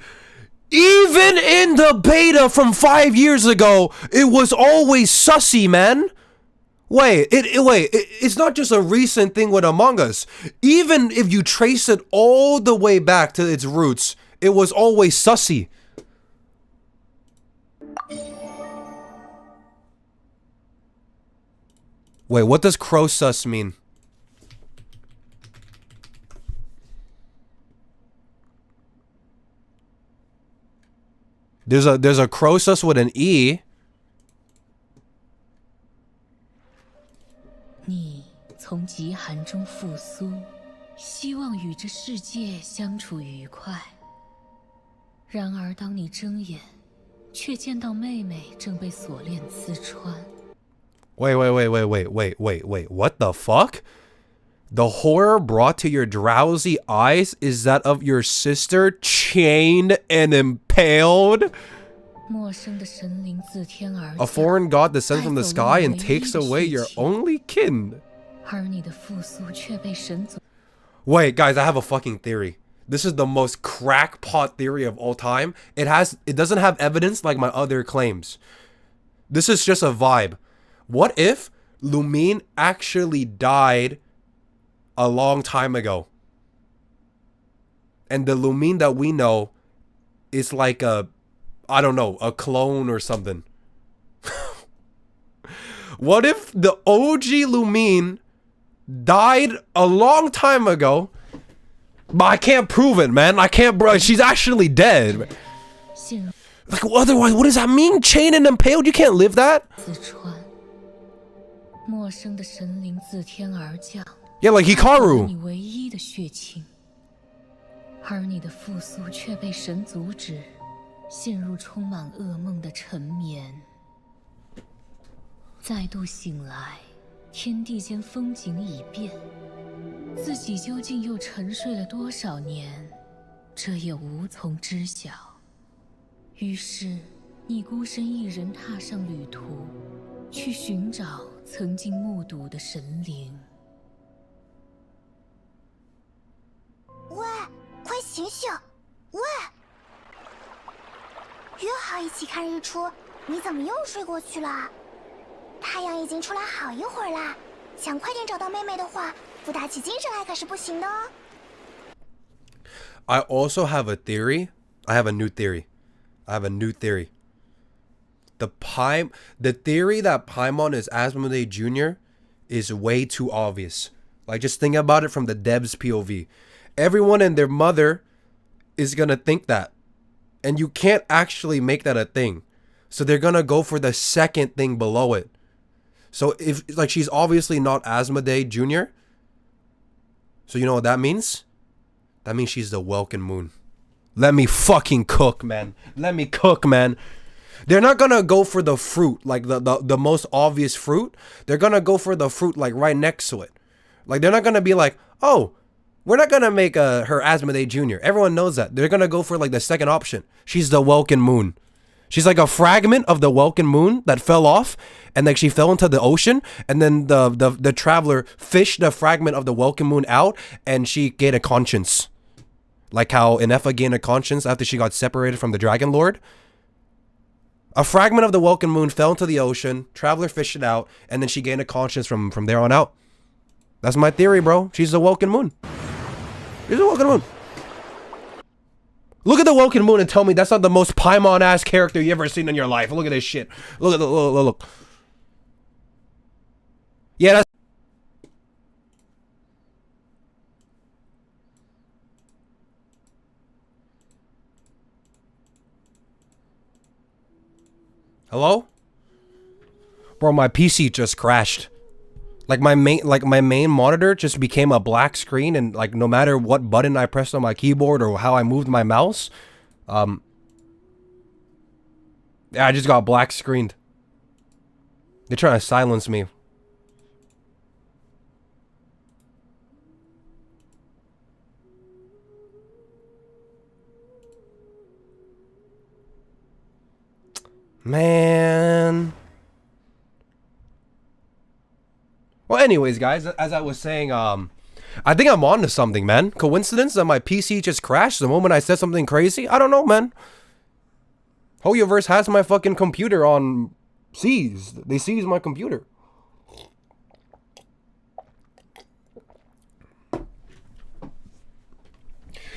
Even in the beta from 5 years ago, it was always sussy, man. It's not just a recent thing with Among Us. Even if you trace it all the way back to its roots, it was always sussy. Wait, what does crow sus mean? There's a Croesus with an E. 你从极寒中复苏，希望与这世界相处愉快。然而，当你睁眼，却见到妹妹正被锁链刺穿。Wait, what the fuck? The horror brought to your drowsy eyes is that of your sister chained and impaled? A foreign god descends from the sky and takes away your only kin. Wait, guys, I have a fucking theory. This is the most crackpot theory of all time. It doesn't have evidence like my other claims. This is just a vibe. What if Lumine actually died a long time ago, and the Lumine that we know is like a clone or something? What if the OG Lumine died a long time ago, but I can't prove it, man. I can't, bro. She's actually dead. Like, otherwise, what does that mean? Chained and impaled? You can't live that. Yeah, like Hikaru. 你唯一的血亲，而你的复苏却被神阻止，陷入充满噩梦的沉眠。再度醒来，天地间风景已变，自己究竟又沉睡了多少年，这也无从知晓。于是，你孤身一人踏上旅途，去寻找曾经目睹的神灵。 喂，快醒醒！喂，约好一起看日出，你怎么又睡过去了？太阳已经出来好一会儿啦，想快点找到妹妹的话，不打起精神来可是不行的哦。I also have a theory. I have a new theory. The theory that Paimon is Asmodee Jr. is way too obvious. Like, just think about it from the devs' POV. Everyone and their mother is gonna think that, and you can't actually make that a thing. So they're gonna go for the second thing below it. So if, like, she's obviously not Asmodee Jr. So you know what that means? That means she's the Welkin Moon. Let me fucking cook, man. Let me cook, man. They're not gonna go for the fruit, like the most obvious fruit. They're gonna go for the fruit like right next to it. Like, they're not gonna be like, oh, we're not gonna make her Asmodee Jr. Everyone knows that. They're gonna go for like the second option. She's the Welkin Moon. She's like a fragment of the Welkin Moon that fell off, and like she fell into the ocean, and then the traveler fished the fragment of the Welkin Moon out, and she gained a conscience. Like how Inefa gained a conscience after she got separated from the Dragon Lord. A fragment of the Welkin Moon fell into the ocean, traveler fished it out, and then she gained a conscience from there on out. That's my theory, bro. She's the Welkin Moon. She's the Welkin Moon. Look at the Welkin Moon and tell me that's not the most Paimon-ass character you ever seen in your life. Look at this shit. Look at the look. Yeah, that's... Hello? Bro, my PC just crashed. Like my main monitor just became a black screen, and like no matter what button I pressed on my keyboard or how I moved my mouse, yeah, I just got black screened. They're trying to silence me. Man. Well, anyways, guys, as I was saying, I think I'm on to something, man. Coincidence that my PC just crashed the moment I said something crazy? I don't know, man. Hoyoverse has my fucking computer on seized. They seized my computer.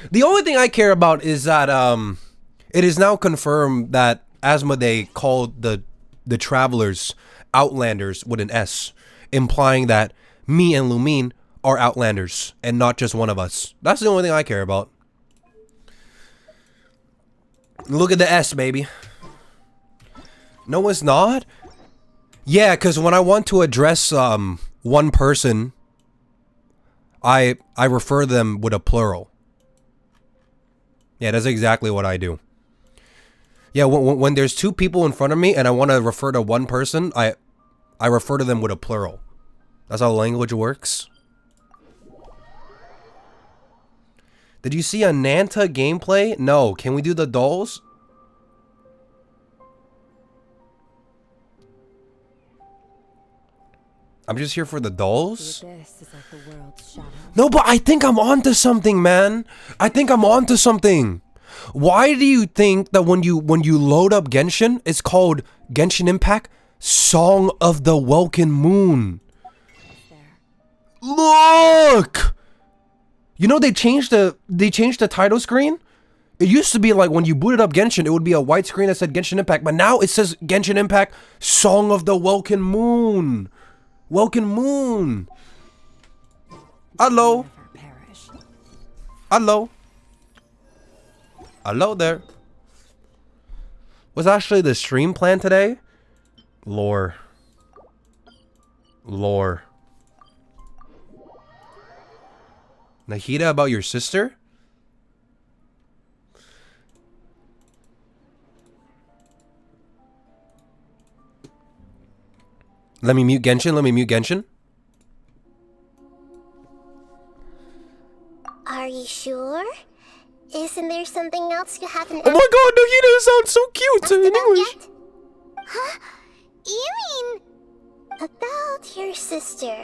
The only thing I care about is that it is now confirmed that Asmodee called the Travelers Outlanders with an S, implying that me and Lumine are Outlanders and not just one of us. That's the only thing I care about. Look at the S, baby. No, it's not. Yeah, because when I want to address one person, I refer them with a plural. Yeah, that's exactly what I do. Yeah, when there's two people in front of me and I want to refer to one person, I refer to them with a plural. That's how language works. Did you see a Nanta gameplay? No. Can we do the dolls? I'm just here for the dolls? No, but I think I'm onto something, man. I think I'm onto something. Why do you think that when you load up Genshin, it's called Genshin Impact Song of the Welkin Moon? Look! You know they changed the title screen? It used to be like when you booted up Genshin, it would be a white screen that said Genshin Impact, but now it says Genshin Impact Song of the Welkin Moon. Welkin Moon. Hello. Hello. Hello there. Was actually the stream plan today? Lore. Nahida, about your sister? Let me mute Genshin. Are you sure? Isn't there something else you haven't? Oh my god, Nahida sounds so cute in English. Yet? Huh? You mean about your sister?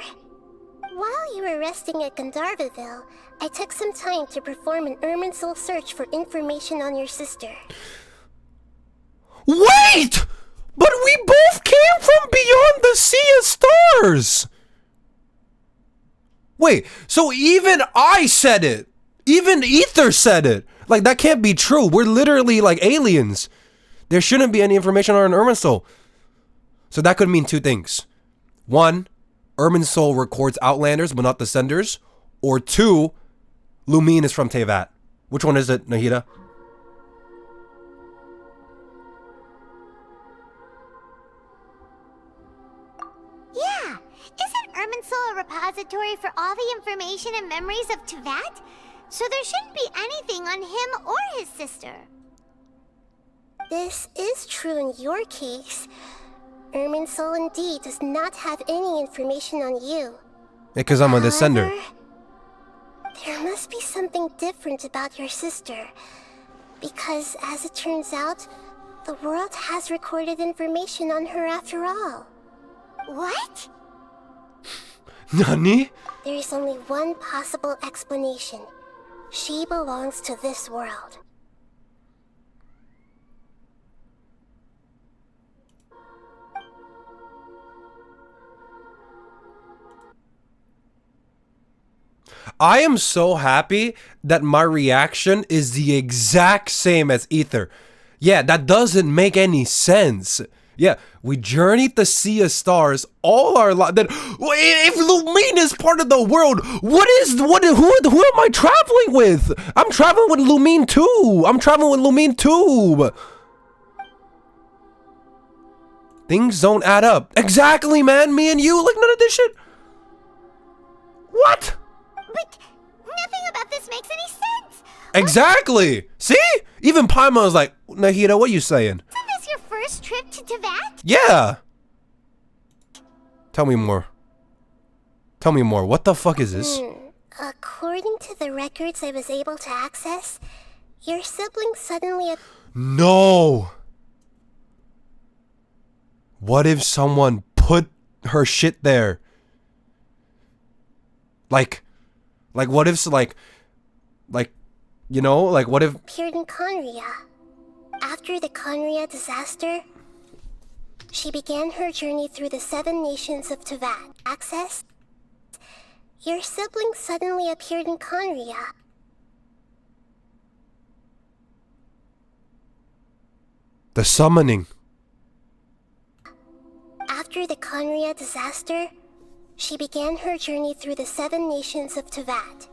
While you were resting at Gandharvaville, I took some time to perform an Irminsul search for information on your sister. Wait! But we both came from beyond the Sea of Stars! Wait, so even I said it! Even Ether said it! Like, that can't be true. We're literally like aliens. There shouldn't be any information on Irminsul. So that could mean two things. One, Irminsul records Outlanders but not Descenders. Or two, Lumine is from Teyvat. Which one is it, Nahida? Yeah! Isn't Irminsul a repository for all the information and memories of Teyvat? So there shouldn't be anything on him or his sister. This is true in your case. Irminsul indeed does not have any information on you. Because I'm a Descender. However, there must be something different about your sister. Because, as it turns out, the world has recorded information on her after all. What? Nani? There is only one possible explanation. She belongs to this world. I am so happy that my reaction is the exact same as Ether. Yeah, that doesn't make any sense. Yeah, we journeyed the Sea of Stars all our life. Then, if Lumine is part of the world, who am I traveling with? I'm traveling with Lumine too. Things don't add up. Exactly, man. Me and you, like none of this shit. What? But nothing about this makes any sense. Exactly. See? Even Paimon was like, Nahida, what are you saying? Isn't this your first trip to Teyvat? Yeah. Tell me more. Tell me more. What the fuck is this? According to the records I was able to access, your sibling suddenly... No. What if someone put her shit there? Like what if, like, you know, like, what if... appeared in Conria. After the Conria disaster, she began her journey through the 7 nations of Teyvat. Access? Your sibling suddenly appeared in Conria. The summoning. After the Conria disaster, she began her journey through the 7 nations of Teyvat.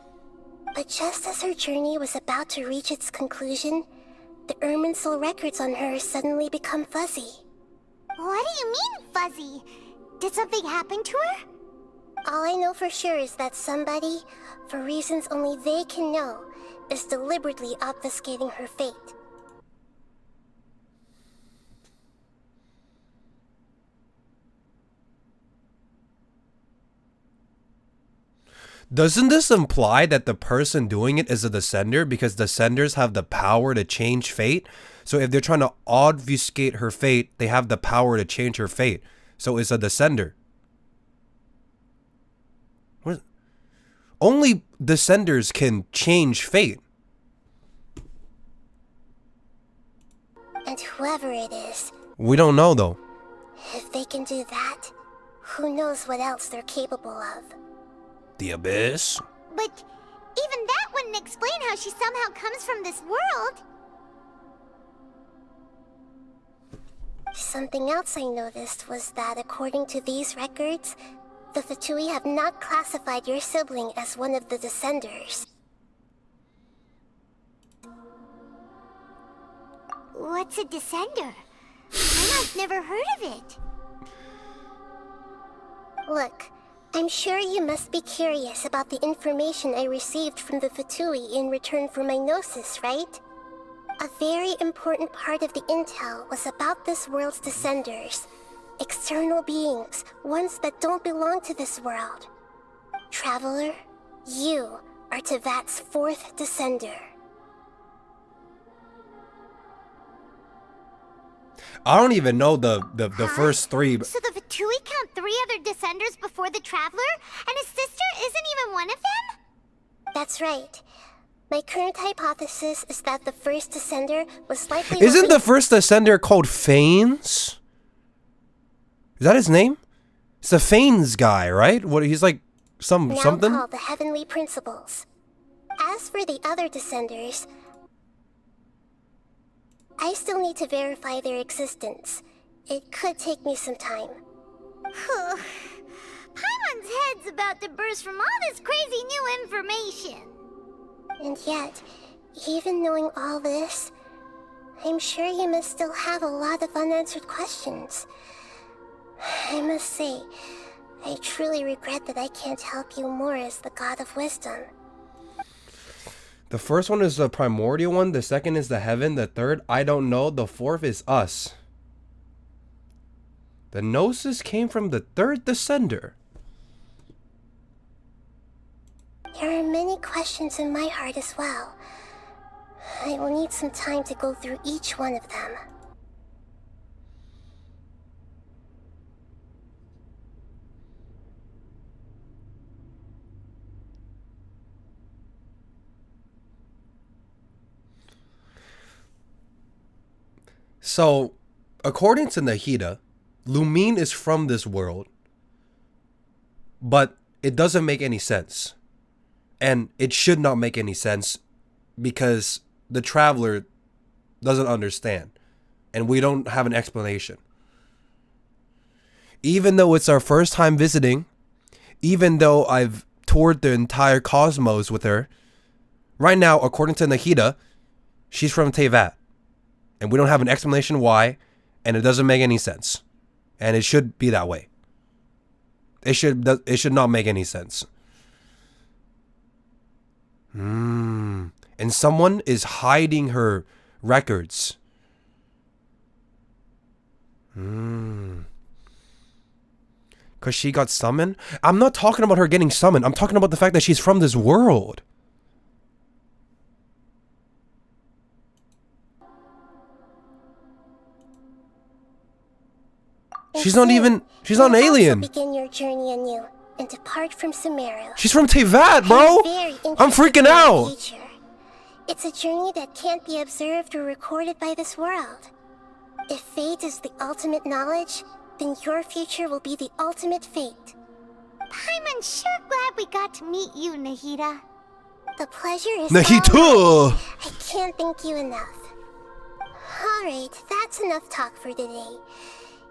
But just as her journey was about to reach its conclusion, the Irminsul records on her suddenly become fuzzy. What do you mean, fuzzy? Did something happen to her? All I know for sure is that somebody, for reasons only they can know, is deliberately obfuscating her fate. Doesn't this imply that the person doing it is a descender because descenders have the power to change fate? So if they're trying to obfuscate her fate, they have the power to change her fate. So it's a descender. What? Only descenders can change fate. And whoever it is, We don't know though. if they can do that, who knows what else they're capable of. The abyss? But even that wouldn't explain how she somehow comes from this world. Something else I noticed was that according to these records, the Fatui have not classified your sibling as one of the descenders. What's a descender? I've never heard of it. Look, I'm sure you must be curious about the information I received from the Fatui in return for my gnosis, right? A very important part of the intel was about this world's descenders. External beings, ones that don't belong to this world. Traveler, you are Teyvat's 4th descender. I don't even know the first 3. So the Fatui count 3 other descenders before the Traveler? And his sister isn't even one of them? That's right. My current hypothesis is that the first descender was likely... Isn't the first descender called Fanes? Is that his name? It's the Fanes guy, right? What, he's like something? called the Heavenly Principles. As for the other descenders, I still need to verify their existence. It could take me some time. Paimon's head's about to burst from all this crazy new information. And yet, even knowing all this, I'm sure you must still have a lot of unanswered questions. I must say, I truly regret that I can't help you more as the God of Wisdom. The first one is the primordial one. The second is the heaven. The third, I don't know. The fourth is us. The gnosis came from the 3rd descender. There are many questions in my heart as well. I will need some time to go through each one of them. So, according to Nahida, Lumine is from this world, but it doesn't make any sense. And it should not make any sense because the traveler doesn't understand and we don't have an explanation. Even though it's our first time visiting, even though I've toured the entire cosmos with her, right now, according to Nahida, she's from Teyvat. And we don't have an explanation why, and it doesn't make any sense. And it should be that way. It should not make any sense. And someone is hiding her records. Because she got summoned? I'm not talking about her getting summoned. I'm talking about the fact that she's from this world. She's not an alien. Begin your journey anew and depart from Sumeru. She's from Tevat, bro. I'm freaking out. Future. It's a journey that can't be observed or recorded by this world. If fate is the ultimate knowledge, then your future will be the ultimate fate. I'm sure glad we got to meet you, Nahida. The pleasure is Nahida! all mine. I can't thank you enough. Alright, that's enough talk for today.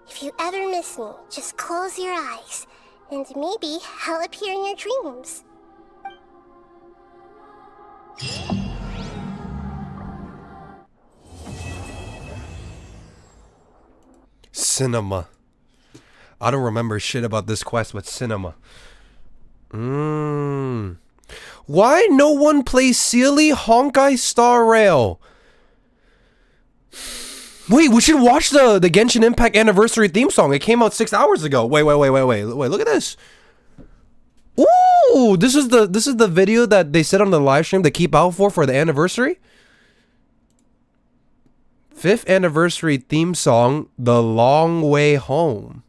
If you ever miss me, just close your eyes, and maybe I'll appear in your dreams. Cinema. I don't remember shit about this quest, but cinema. Why no one plays Sealy Honkai Star Rail? Wait, we should watch the Genshin Impact anniversary theme song. It came out 6 hours ago. Wait, look at this. Ooh, this is the video that they said on the live stream to keep out for the anniversary. 5th anniversary theme song, The Long Way Home.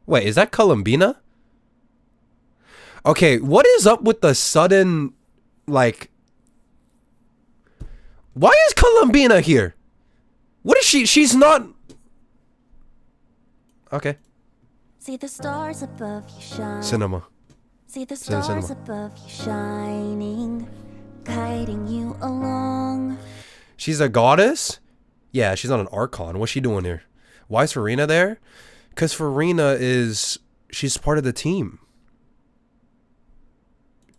Wait, is that Columbina? Okay, what is up with the sudden, like... Why is Columbina here? What is she? She's not... Okay. See the stars above you shine. Cinema. See the stars above you shining, guiding you along. She's a goddess? Yeah, she's not an archon. What's she doing here? Why is Farina there? Because Farina she's part of the team.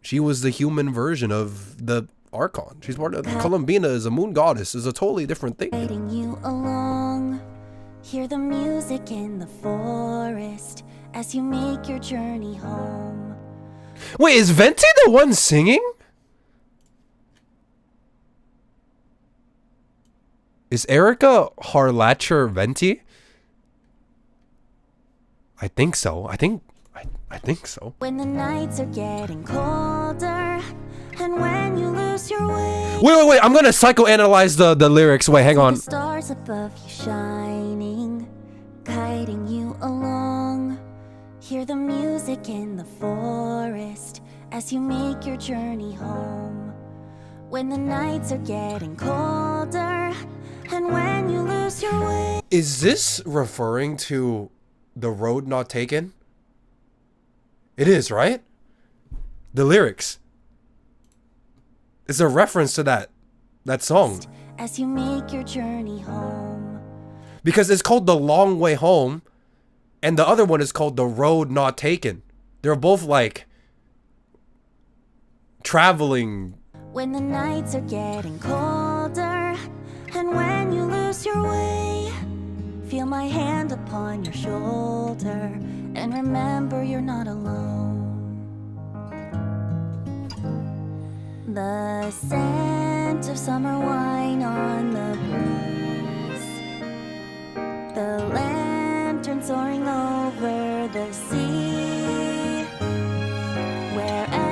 She was the human version of the archon. She's part of... Columbina is a moon goddess. Is a totally different thing. Guiding you along. Hear the music in the forest as you make your journey home. Wait, is Venti the one singing? Is Erica Harlacher Venti? I think so. I think so. When the nights are getting colder and when you lose your way. Wait. I'm gonna psychoanalyze the lyrics. Wait, hang on. The stars above you shining, guiding you along. Hear the music in the forest as you make your journey home. When the nights are getting colder and when you lose your way. Is this referring to The Road Not Taken? It is, right? The lyrics. It's a reference to that song. As you make your journey home. Because it's called The Long Way Home, and the other one is called The Road Not Taken. They're both like traveling. When the nights are getting colder and when you lose your way, feel my hand upon your shoulder and remember you're not alone. The scent of summer wine on the breeze, the lantern soaring over the sea. Wherever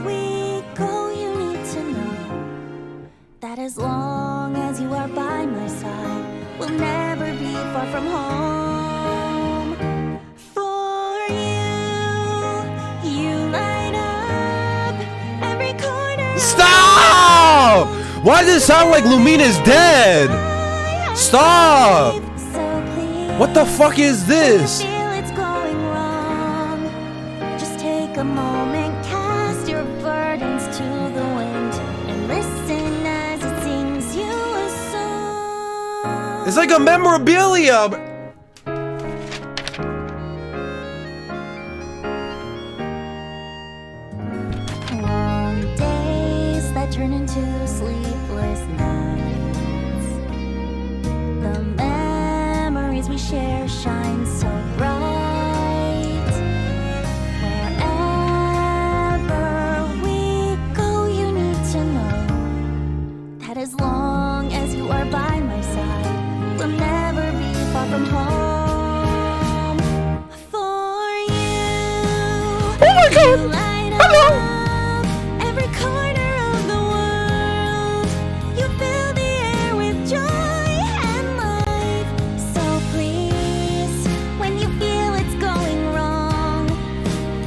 we go, you need to know that as long as you are by my side, we'll never be far from home. For you light up every corner. Stop! Why does it sound like Lumina's dead? Stop! What the fuck is this? Feel it's going wrong. Just take a moment, cast your burdens to the wind, and listen as it sings you a song. It's like a memorabilia. Long days that turn into sleepless nights. The memories we share shine so bright. my god! Hello! Every corner of the world, you fill the air with joy and life. So please, when you feel it's going wrong,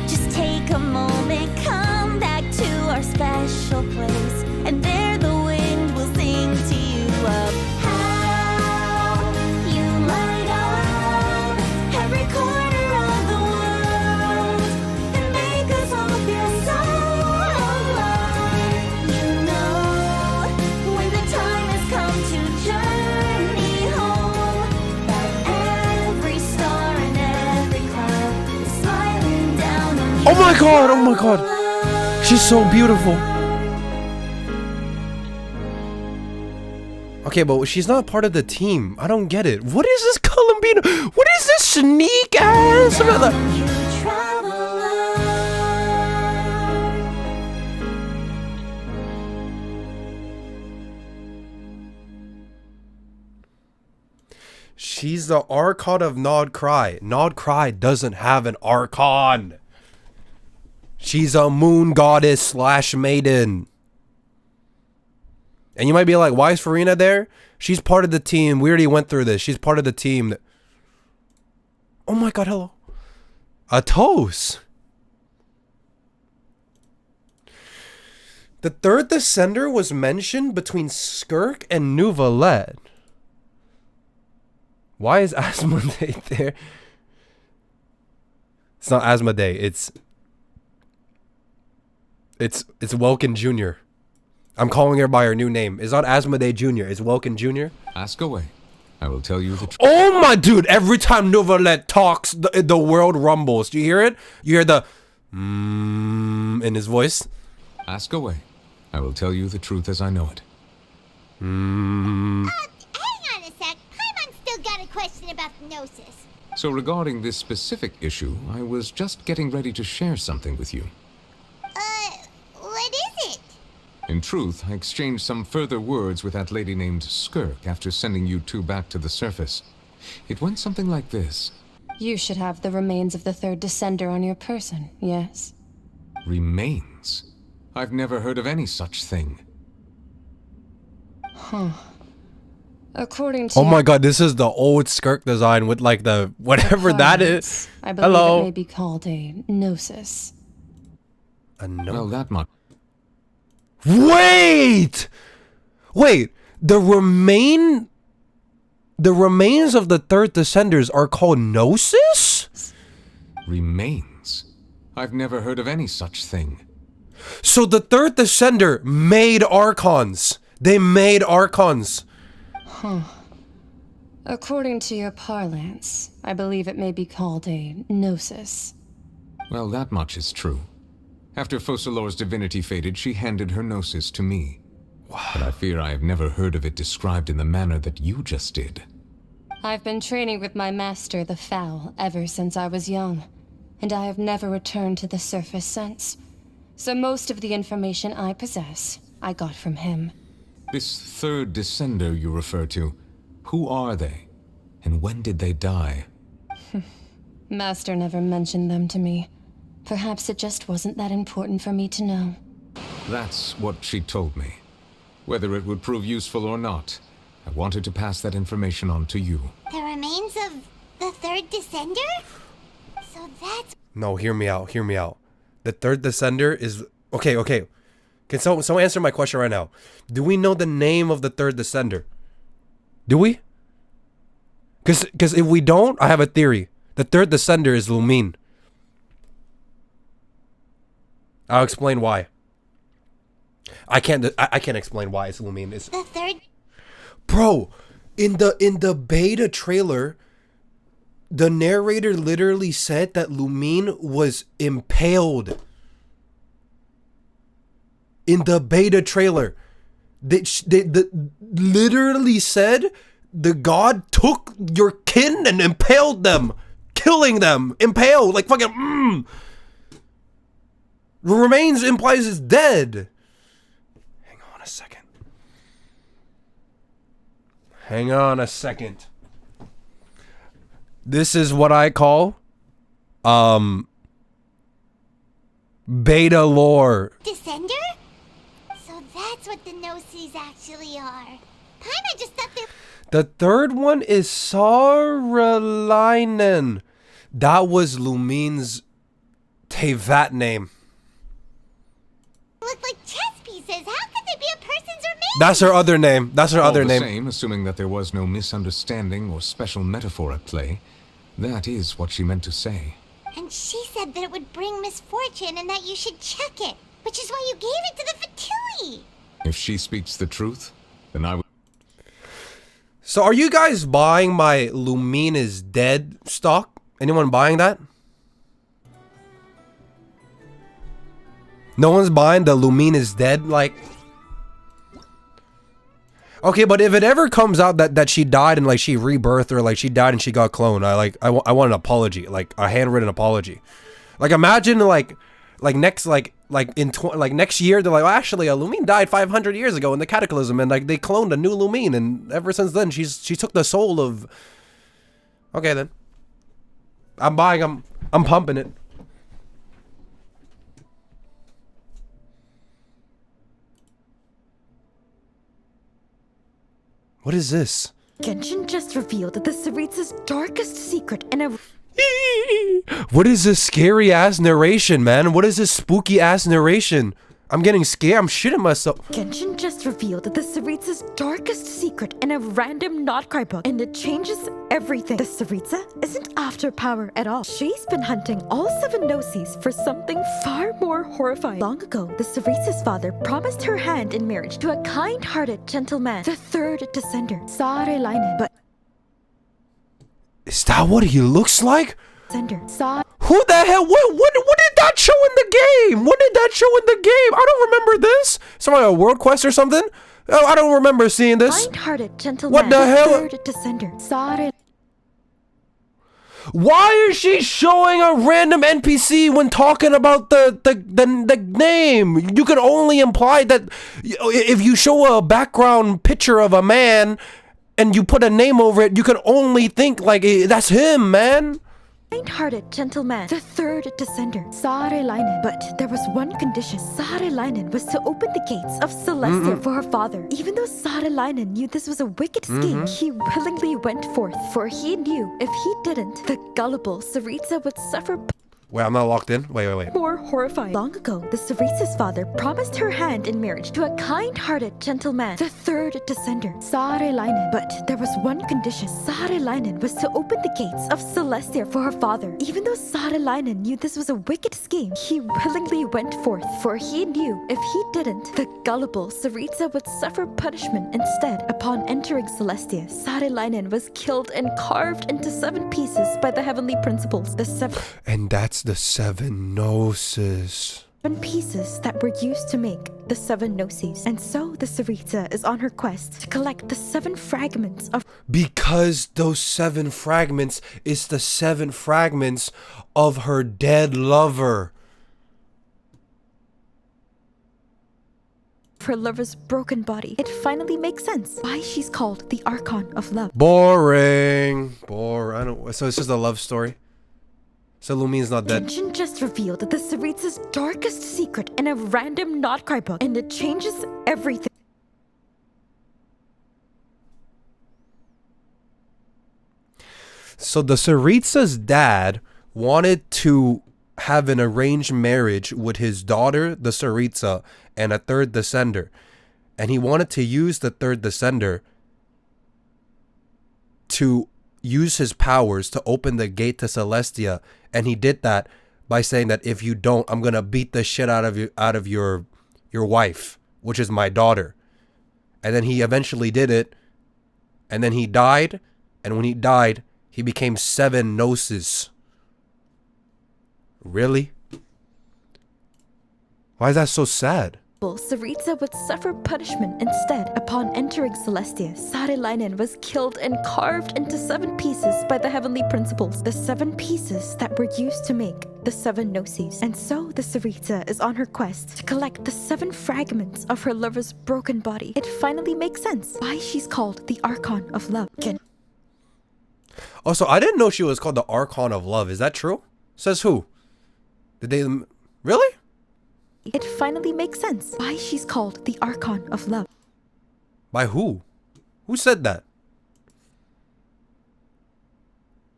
just take a moment, come back to our special place, and there the wind will sing to you of how you light up every corner of the world and make us all feel so alive. You know, when the time has come to journey home, that every star and every cloud is smiling down on you. Oh my god, oh my god. She's so beautiful. Okay, but she's not part of the team. I don't get it. What is this Columbina? What is this sneak ass? She's the Archon of Nod Cry. Nod Cry doesn't have an Archon. She's a moon goddess / maiden. And you might be like, why is Farina there? She's part of the team. We already went through this. She's part of the team. Oh my god, hello. Atos. The third Descender was mentioned between Skirk and Nouvelette. Why is Asmodee there? It's not Asmodee. It's Welkin Jr. I'm calling her by her new name. It's not Asmodee Jr. It's Welkin Jr. Ask away. I will tell you the truth. Oh my dude! Every time Nouvelette talks, the world rumbles. Do you hear it? You hear the in his voice. Ask away. I will tell you the truth as I know it. Hang on a sec. Paimon's still got a question about the Gnosis. So regarding this specific issue, I was just getting ready to share something with you. What is it? In truth, I exchanged some further words with that lady named Skirk after sending you two back to the surface. It went something like this. You should have the remains of the third Descender on your person, yes? Remains? I've never heard of any such thing. Huh. According to... Oh my god, this is the old Skirk design with like the whatever that is. I believe Hello. It may be called a Gnosis. A no. Well, that much. Wait! Wait, the remains of the third Descenders are called Gnosis? Remains? I've never heard of any such thing. So the third Descender made Archons. They made Archons. Huh. According to your parlance, I believe it may be called a Gnosis. Well, that much is true. After Focalor's divinity faded, she handed her Gnosis to me. Wow. But I fear I have never heard of it described in the manner that you just did. I've been training with my master, the Foul, ever since I was young, and I have never returned to the surface since. So most of the information I possess, I got from him. This third Descender you refer to, who are they? And when did they die? Master never mentioned them to me. Perhaps it just wasn't that important for me to know. That's what she told me. Whether it would prove useful or not, I wanted to pass that information on to you. The remains of the third Descender? So that's... No, hear me out, hear me out. The third Descender is... Okay. Can someone answer my question right now? Do we know the name of the third Descender? Do we? Because if we don't, I have a theory. The third Descender is Lumine. I'll explain why. I can't explain why it's Lumine. It's the third... Bro, in the beta trailer, the narrator literally said that Lumine was impaled. In the beta trailer, they literally said the god took your kin and impaled them, killing them, impaled, like fucking. Remains implies it's dead. Hang on a second. This is what I call Beta lore. Descender? So that's what the Gnosis actually are. Paimon just thought they... The third one is Saralainen. That was Lumine's Tevat name. Look like chess pieces. How could they be a person's or man? That's her other name. That's her other name. Same, assuming that there was no misunderstanding or special metaphor at play. That is what she meant to say. And she said that it would bring misfortune and that you should check it, which is why you gave it to the Fatui. If she speaks the truth, then I would... So are you guys buying my Lumine is dead stock? Anyone buying that? No one's buying the Lumine is dead, like... Okay, but if it ever comes out that she died and like she rebirthed or like she died and she got cloned, I want an apology, like a handwritten apology. Like imagine next year they're like, well, actually a Lumine died 500 years ago in the Cataclysm and like they cloned a new Lumine and ever since then she took the soul of. Okay then. I'm buying. I'm pumping it. What is this? Genshin just revealed that the Tsaritsa's darkest secret in a... What is this scary ass narration, man? What is this spooky ass narration? I'm getting scared. I'm shitting myself. Genshin just revealed that the Tsaritsa's darkest secret in a random Notcry book, and it changes everything. The Tsaritsa isn't after power at all. She's been hunting all 7 Gnosis for something far more horrifying. Long ago, the Tsaritsa's father promised her hand in marriage to a kind-hearted gentleman, the 3rd Descender, Saralainen. But is that what he looks like? Descender, who the hell? What did that show in the game? What did that show in the game? I don't remember this. Something like a world quest or something? Oh, I don't remember seeing this. Kind-hearted gentleman. What the hell? 3rd Descender. Why is she showing a random NPC when talking about the name? You could only imply that if you show a background picture of a man and you put a name over it, you could only think like that's him, man. Kind-hearted gentleman, the 3rd Descender, Saralainen. But there was one condition. Saralainen was to open the gates of Celestia for her father. Even though Saralainen knew this was a wicked scheme, he willingly went forth, for he knew if he didn't, the gullible Tsaritsa would suffer... Wait, I'm not locked in. Wait. More horrifying. Long ago, the Tsaritsa's father promised her hand in marriage to a kind-hearted gentleman, the 3rd Descender, Saralainen. But there was one condition. Saralainen was to open the gates of Celestia for her father. Even though Saralainen knew this was a wicked scheme, he willingly went forth, for he knew if he didn't, the gullible Tsaritsa would suffer punishment instead. Upon entering Celestia, Saralainen was killed and carved into 7 pieces by the heavenly principles. And that's the 7 Gnosis. 7 pieces that were used to make the 7 Gnosis. And so the Tsaritsa is on her quest to collect the 7 fragments of... Because those 7 fragments is the 7 fragments of her dead lover. Her lover's broken body. It finally makes sense why she's called the Archon of Love. Boring. I don't... So it's just a love story? So Lumine's not dead. Genshin just revealed that the Tsaritsa's darkest secret in a random Notcry book, and it changes everything. So the Tsaritsa's dad wanted to have an arranged marriage with his daughter, the Tsaritsa, and a 3rd Descender. And he wanted to use the 3rd Descender to use his powers to open the gate to Celestia, and he did that by saying that if you don't, I'm gonna beat the shit out of your wife, which is my daughter. And then he eventually did it, and then he died, and when he died, he became 7 Gnosis. Really? Why is that so sad? Tsaritsa would suffer punishment instead. Upon entering Celestia, Saralainen was killed and carved into 7 pieces by the heavenly principles. The 7 pieces that were used to make the 7 Gnosis. And so the Tsaritsa is on her quest to collect the 7 fragments of her lover's broken body. It finally makes sense why she's called the Archon of Love. Also, I didn't know she was called the Archon of Love. Is that true? Says who? Did they... Really? It finally makes sense why she's called the Archon of Love. By who? Who said that?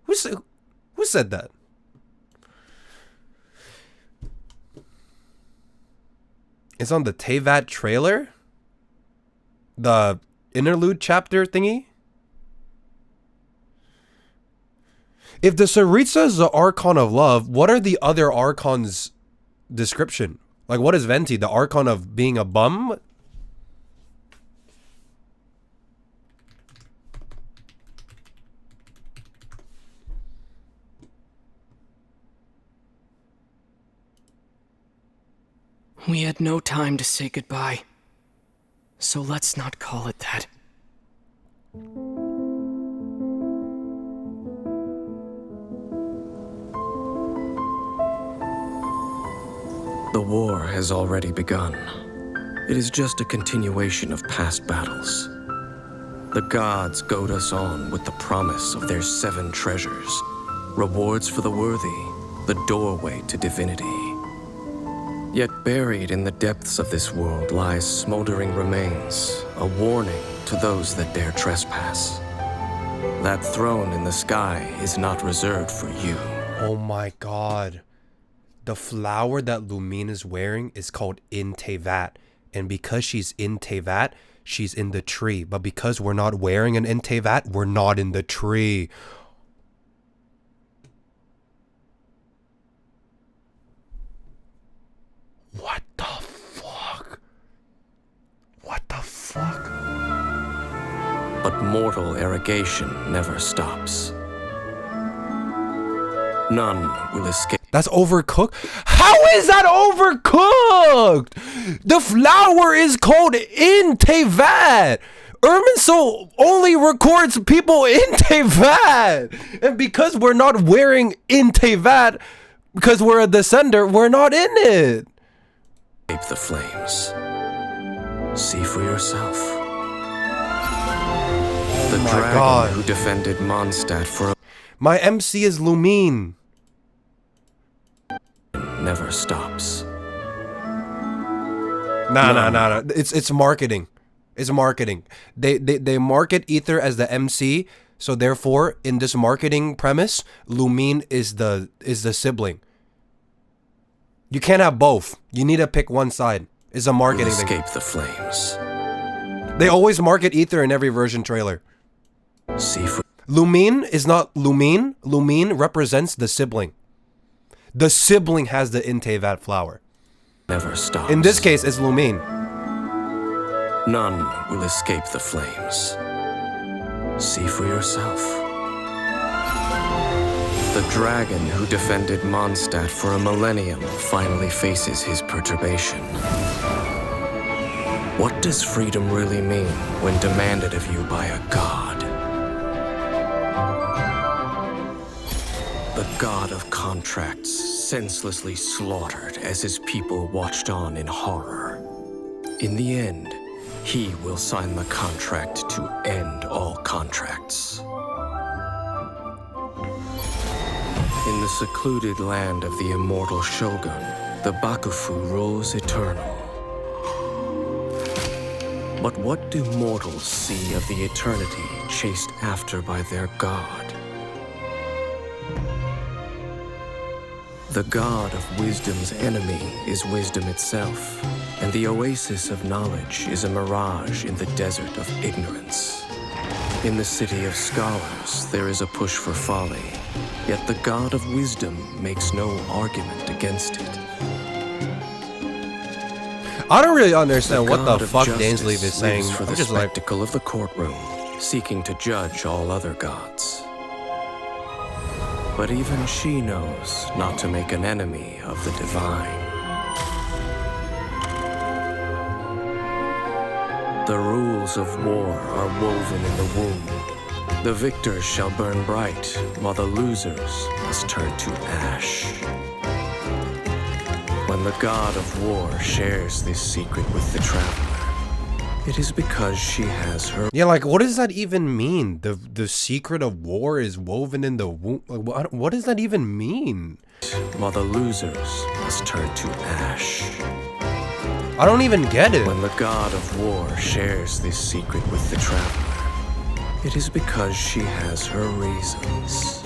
Who said that? It's on the Teyvat trailer? The interlude chapter thingy? If the Tsaritsa is the Archon of Love, what are the other Archons' description? Like, what is Venti? The Archon of being a bum? We had no time to say goodbye, so let's not call it that. The war has already begun. It is just a continuation of past battles. The gods goad us on with the promise of their 7 treasures, rewards for the worthy, the doorway to divinity. Yet buried in the depths of this world lies smoldering remains, a warning to those that dare trespass. That throne in the sky is not reserved for you. Oh my god. The flower that Lumine is wearing is called in Teyvat. And because she's in Teyvat, she's in the tree. But because we're not wearing an in Teyvat, we're not in the tree. What the fuck? What the fuck? But mortal irrigation never stops. None will escape. That's overcooked? How is that overcooked? The flower is called in Teyvat. Irminsul only records people in Teyvat. And because we're not wearing in Teyvat, because we're a descender, we're not in it. Escape the flames. See for yourself. The dragon who defended Mondstadt for my MC is Lumine. Never stops. Nah. It's marketing. It's marketing. They market Ether as the MC, so therefore in this marketing premise, Lumine is the sibling. You can't have both. You need to pick one side. It's a marketing thing. Escape the flames. They always market Ether in every version trailer. See for Lumine is not Lumine. Lumine represents the sibling. The sibling has the in Teyvat flower. Never stops. In this case, it's Lumine. None will escape the flames. See for yourself. The dragon who defended Mondstadt for a millennium finally faces his perturbation. What does freedom really mean when demanded of you by a god? The god of contracts, senselessly slaughtered as his people watched on in horror. In the end, he will sign the contract to end all contracts. In the secluded land of the immortal Shogun, the Bakufu rules eternal. But what do mortals see of the eternity chased after by their god? The god of wisdom's enemy is wisdom itself, and the oasis of knowledge is a mirage in the desert of ignorance. In the city of scholars, there is a push for folly, yet the god of wisdom makes no argument against it. I don't really understand what the fuck Dainsleif is saying. For the spectacle of the courtroom, seeking to judge all other gods. But even she knows not to make an enemy of the divine. The rules of war are woven in the womb. The victors shall burn bright, while the losers must turn to ash. When the god of war shares this secret with the traveler, it is because she has her... Yeah, like, what does that even mean? The secret of war is woven in the womb? Like, what does that even mean? While the losers must turn to ash. I don't even get it. When the god of war shares this secret with the traveler, it is because she has her reasons.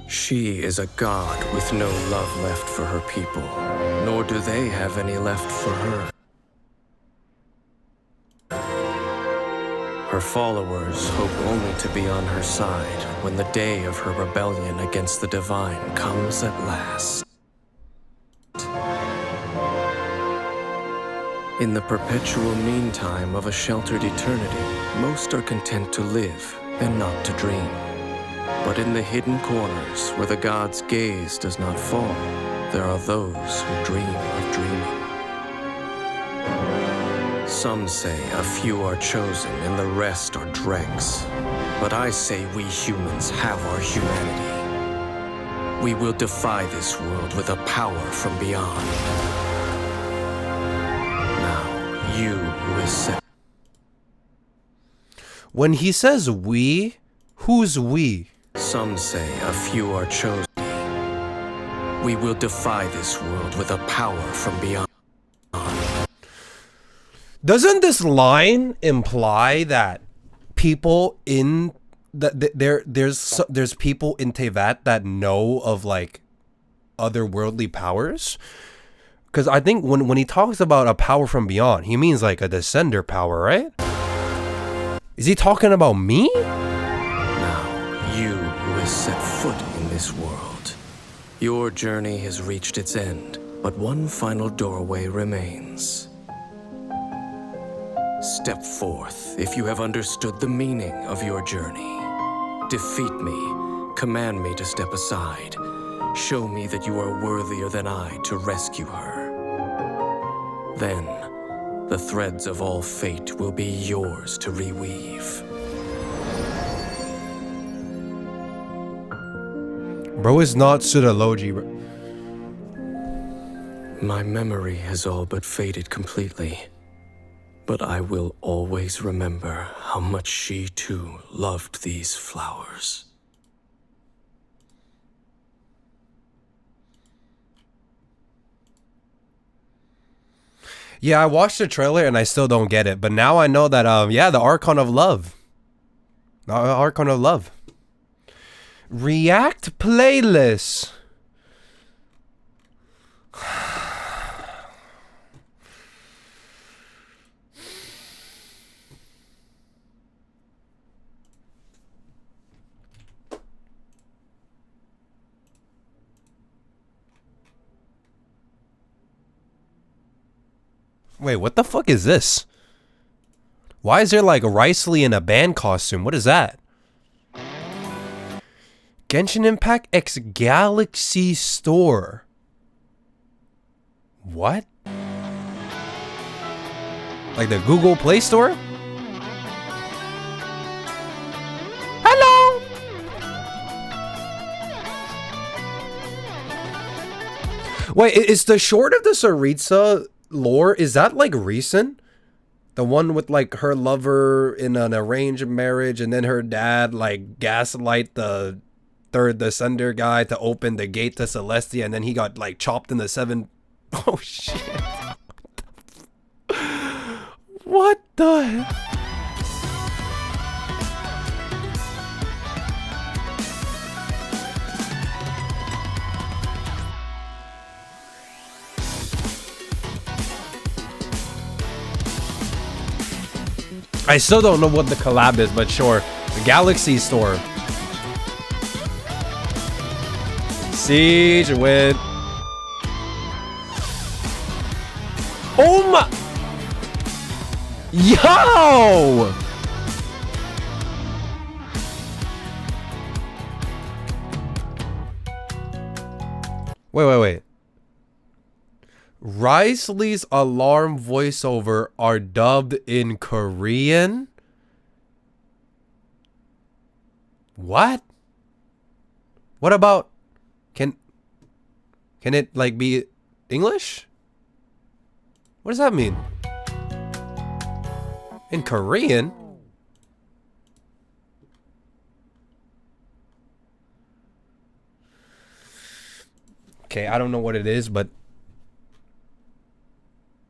She is a god with no love left for her people, nor do they have any left for her. Her followers hope only to be on her side when the day of her rebellion against the divine comes at last. In the perpetual meantime of a sheltered eternity, most are content to live and not to dream. But in the hidden corners where the god's gaze does not fall, there are those who dream of dreaming. Some say a few are chosen and the rest are dregs. But I say we humans have our humanity. We will defy this world with a power from beyond. Now, you who is set. When he says we, who's we? Some say a few are chosen. We will defy this world with a power from beyond. Doesn't this line imply that people in there's people in Tevat that know of like otherworldly powers? Because I think when he talks about a power from beyond, he means like a descender power, right? Is he talking about me? Now, you who has set foot in this world, your journey has reached its end, but one final doorway remains. Step forth if you have understood the meaning of your journey. Defeat me, command me to step aside. Show me that you are worthier than I to rescue her. Then, the threads of all fate will be yours to reweave. Bro is not Sudaloji, bro. My memory has all but faded completely. But I will always remember how much she too loved these flowers. Yeah, I watched the trailer and I still don't get it. But now I know that, yeah, the Archon of Love. The Archon of Love. React playlist. Wait, what the fuck is this? Why is there like Riceley in a band costume? What is that? Genshin Impact X Galaxy Store. What? Like the Google Play Store? Hello! Wait, is the short of the Saritsa lore, is that like recent? The one with like her lover in an arranged marriage and then her dad like gaslight the third descender guy to open the gate to Celestia and then he got like chopped in the seven. Oh shit. What the hell? I still don't know what the collab is, but sure. The Galaxy Store. Siege win. Oh my. Yo! Wait. Riceley's alarm voiceover are dubbed in Korean? What? What about... Can it like be English? What does that mean? In Korean? Okay, I don't know what it is, but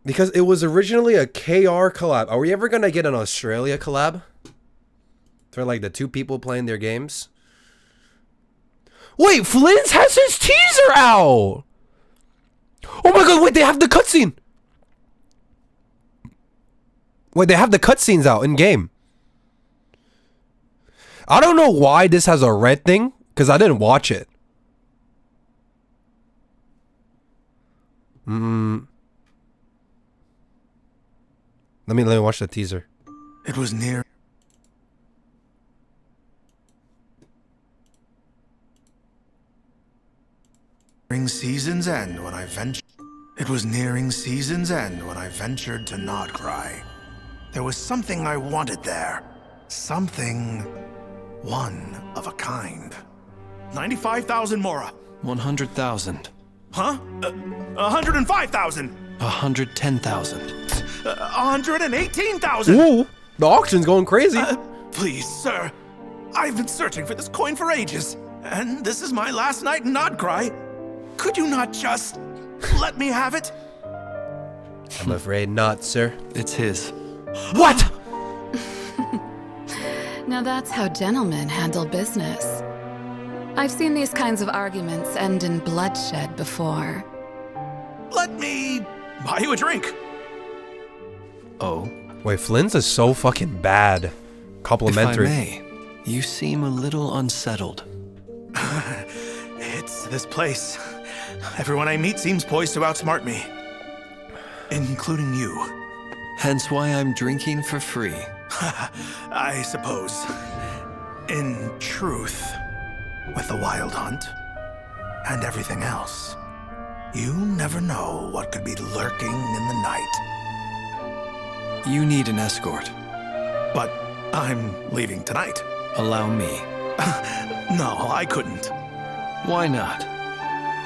Because it was originally a KR collab. Are we ever going to get an Australia collab? For like the two people playing their games? Wait, Flynn's has his teaser out! Oh my god, wait, they have the cutscene! Wait, they have the cutscenes out in-game. I don't know why this has a red thing, because I didn't watch it. Let me watch the teaser. It was nearing season's end when I ventured. It was nearing season's end when I ventured to Nodcry. There was something I wanted there. Something one of a kind. 95,000 Mora. 100,000. Huh? 105,000. 110,000. 118,000. Ooh, the auction's going crazy. Please, sir. I've been searching for this coin for ages, and this is my last night in Nodcry. Could you not just let me have it? I'm afraid not, sir. It's his. What? Now that's how gentlemen handle business. I've seen these kinds of arguments end in bloodshed before. Let me buy you a drink. Oh. Wait, Flynn's is so fucking bad. Complimentary. If I may, you seem a little unsettled. It's this place. Everyone I meet seems poised to outsmart me. Including you. Hence why I'm drinking for free. I suppose. In truth, with the wild hunt and everything else, you never know what could be lurking in the night. You need an escort. But I'm leaving tonight. Allow me. No, I couldn't. Why not?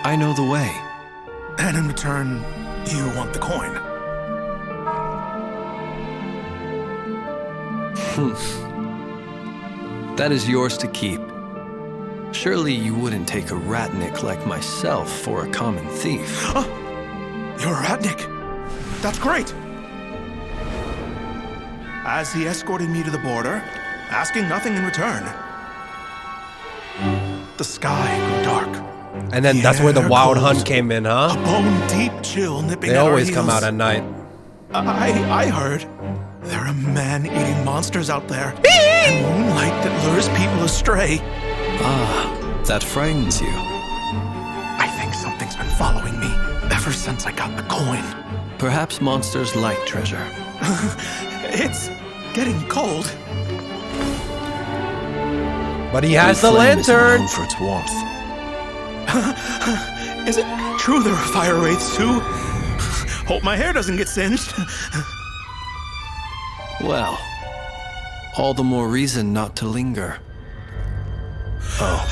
I know the way. And in return, you want the coin. That is yours to keep. Surely you wouldn't take a ratnik like myself for a common thief. You're a ratnik? That's great. As he escorted me to the border, asking nothing in return, the sky grew dark. And then that's where the wild hunt came in, huh? A bone-deep chill nipping They at our always come heels. out at night. I heard there are man-eating monsters out there, and moonlight that lures people astray. Ah, that frightens you. I think something's been following me ever since I got the coin. Perhaps monsters like treasure. It's getting cold. But he has the flame isn't lantern. known for its warmth. Is it true there are fire wraiths too? Hope my hair doesn't get singed. Well, all the more reason not to linger. Oh,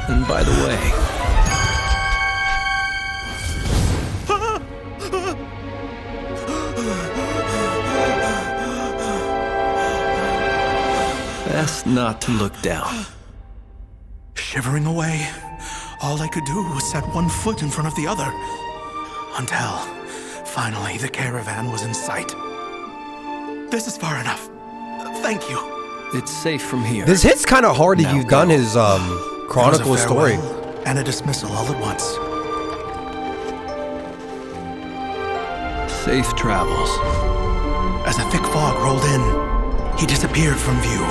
and by the way... Best not to look down. Shivering away, all I could do was set one foot in front of the other. Until, finally, the caravan was in sight. This is far enough. Thank you. It's safe from here. This hits kind of hard that Now you've go. done his chronicle It was a story. farewell and a dismissal all at once. Safe travels. As a thick fog rolled in, he disappeared from view.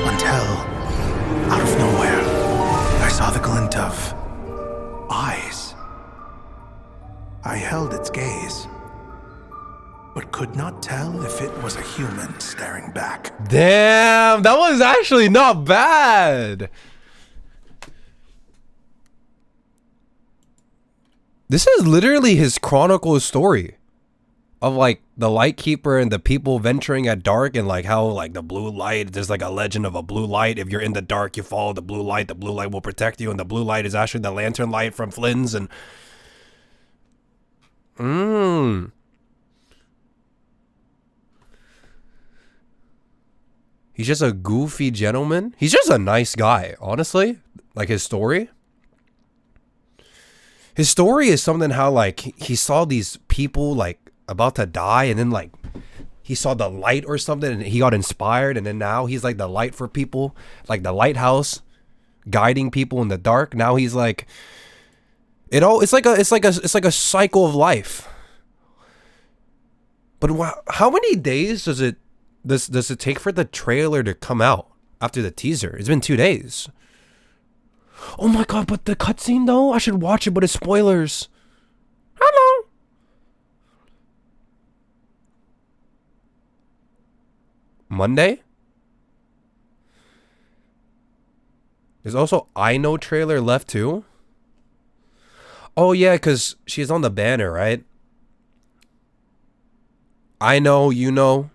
Until, out of nowhere, I saw the glint of eyes. I held its gaze, but could not tell if it was a human staring back. Damn, that was actually not bad. This is literally his chronicle story of like the Lightkeeper and the people venturing at dark, and like how like the blue light, there's like a legend of a blue light. If you're in the dark, you follow the blue light will protect you, and the blue light is actually the lantern light from Flynn's. And he's just a goofy gentleman. He's just a nice guy, honestly. Like his story. His story is something how like he saw these people like about to die, and then like he saw the light or something, and he got inspired, and then now he's like the light for people, like the lighthouse, guiding people in the dark. Now he's like, it's like a cycle of life. But how many days does it take for the trailer to come out after the teaser? It's been 2 days. Oh my god, but the cutscene though, I should watch it, but it's spoilers. Hello. Monday? There's also I Know trailer left too. Oh yeah, because she's on the banner, right? I know, you know.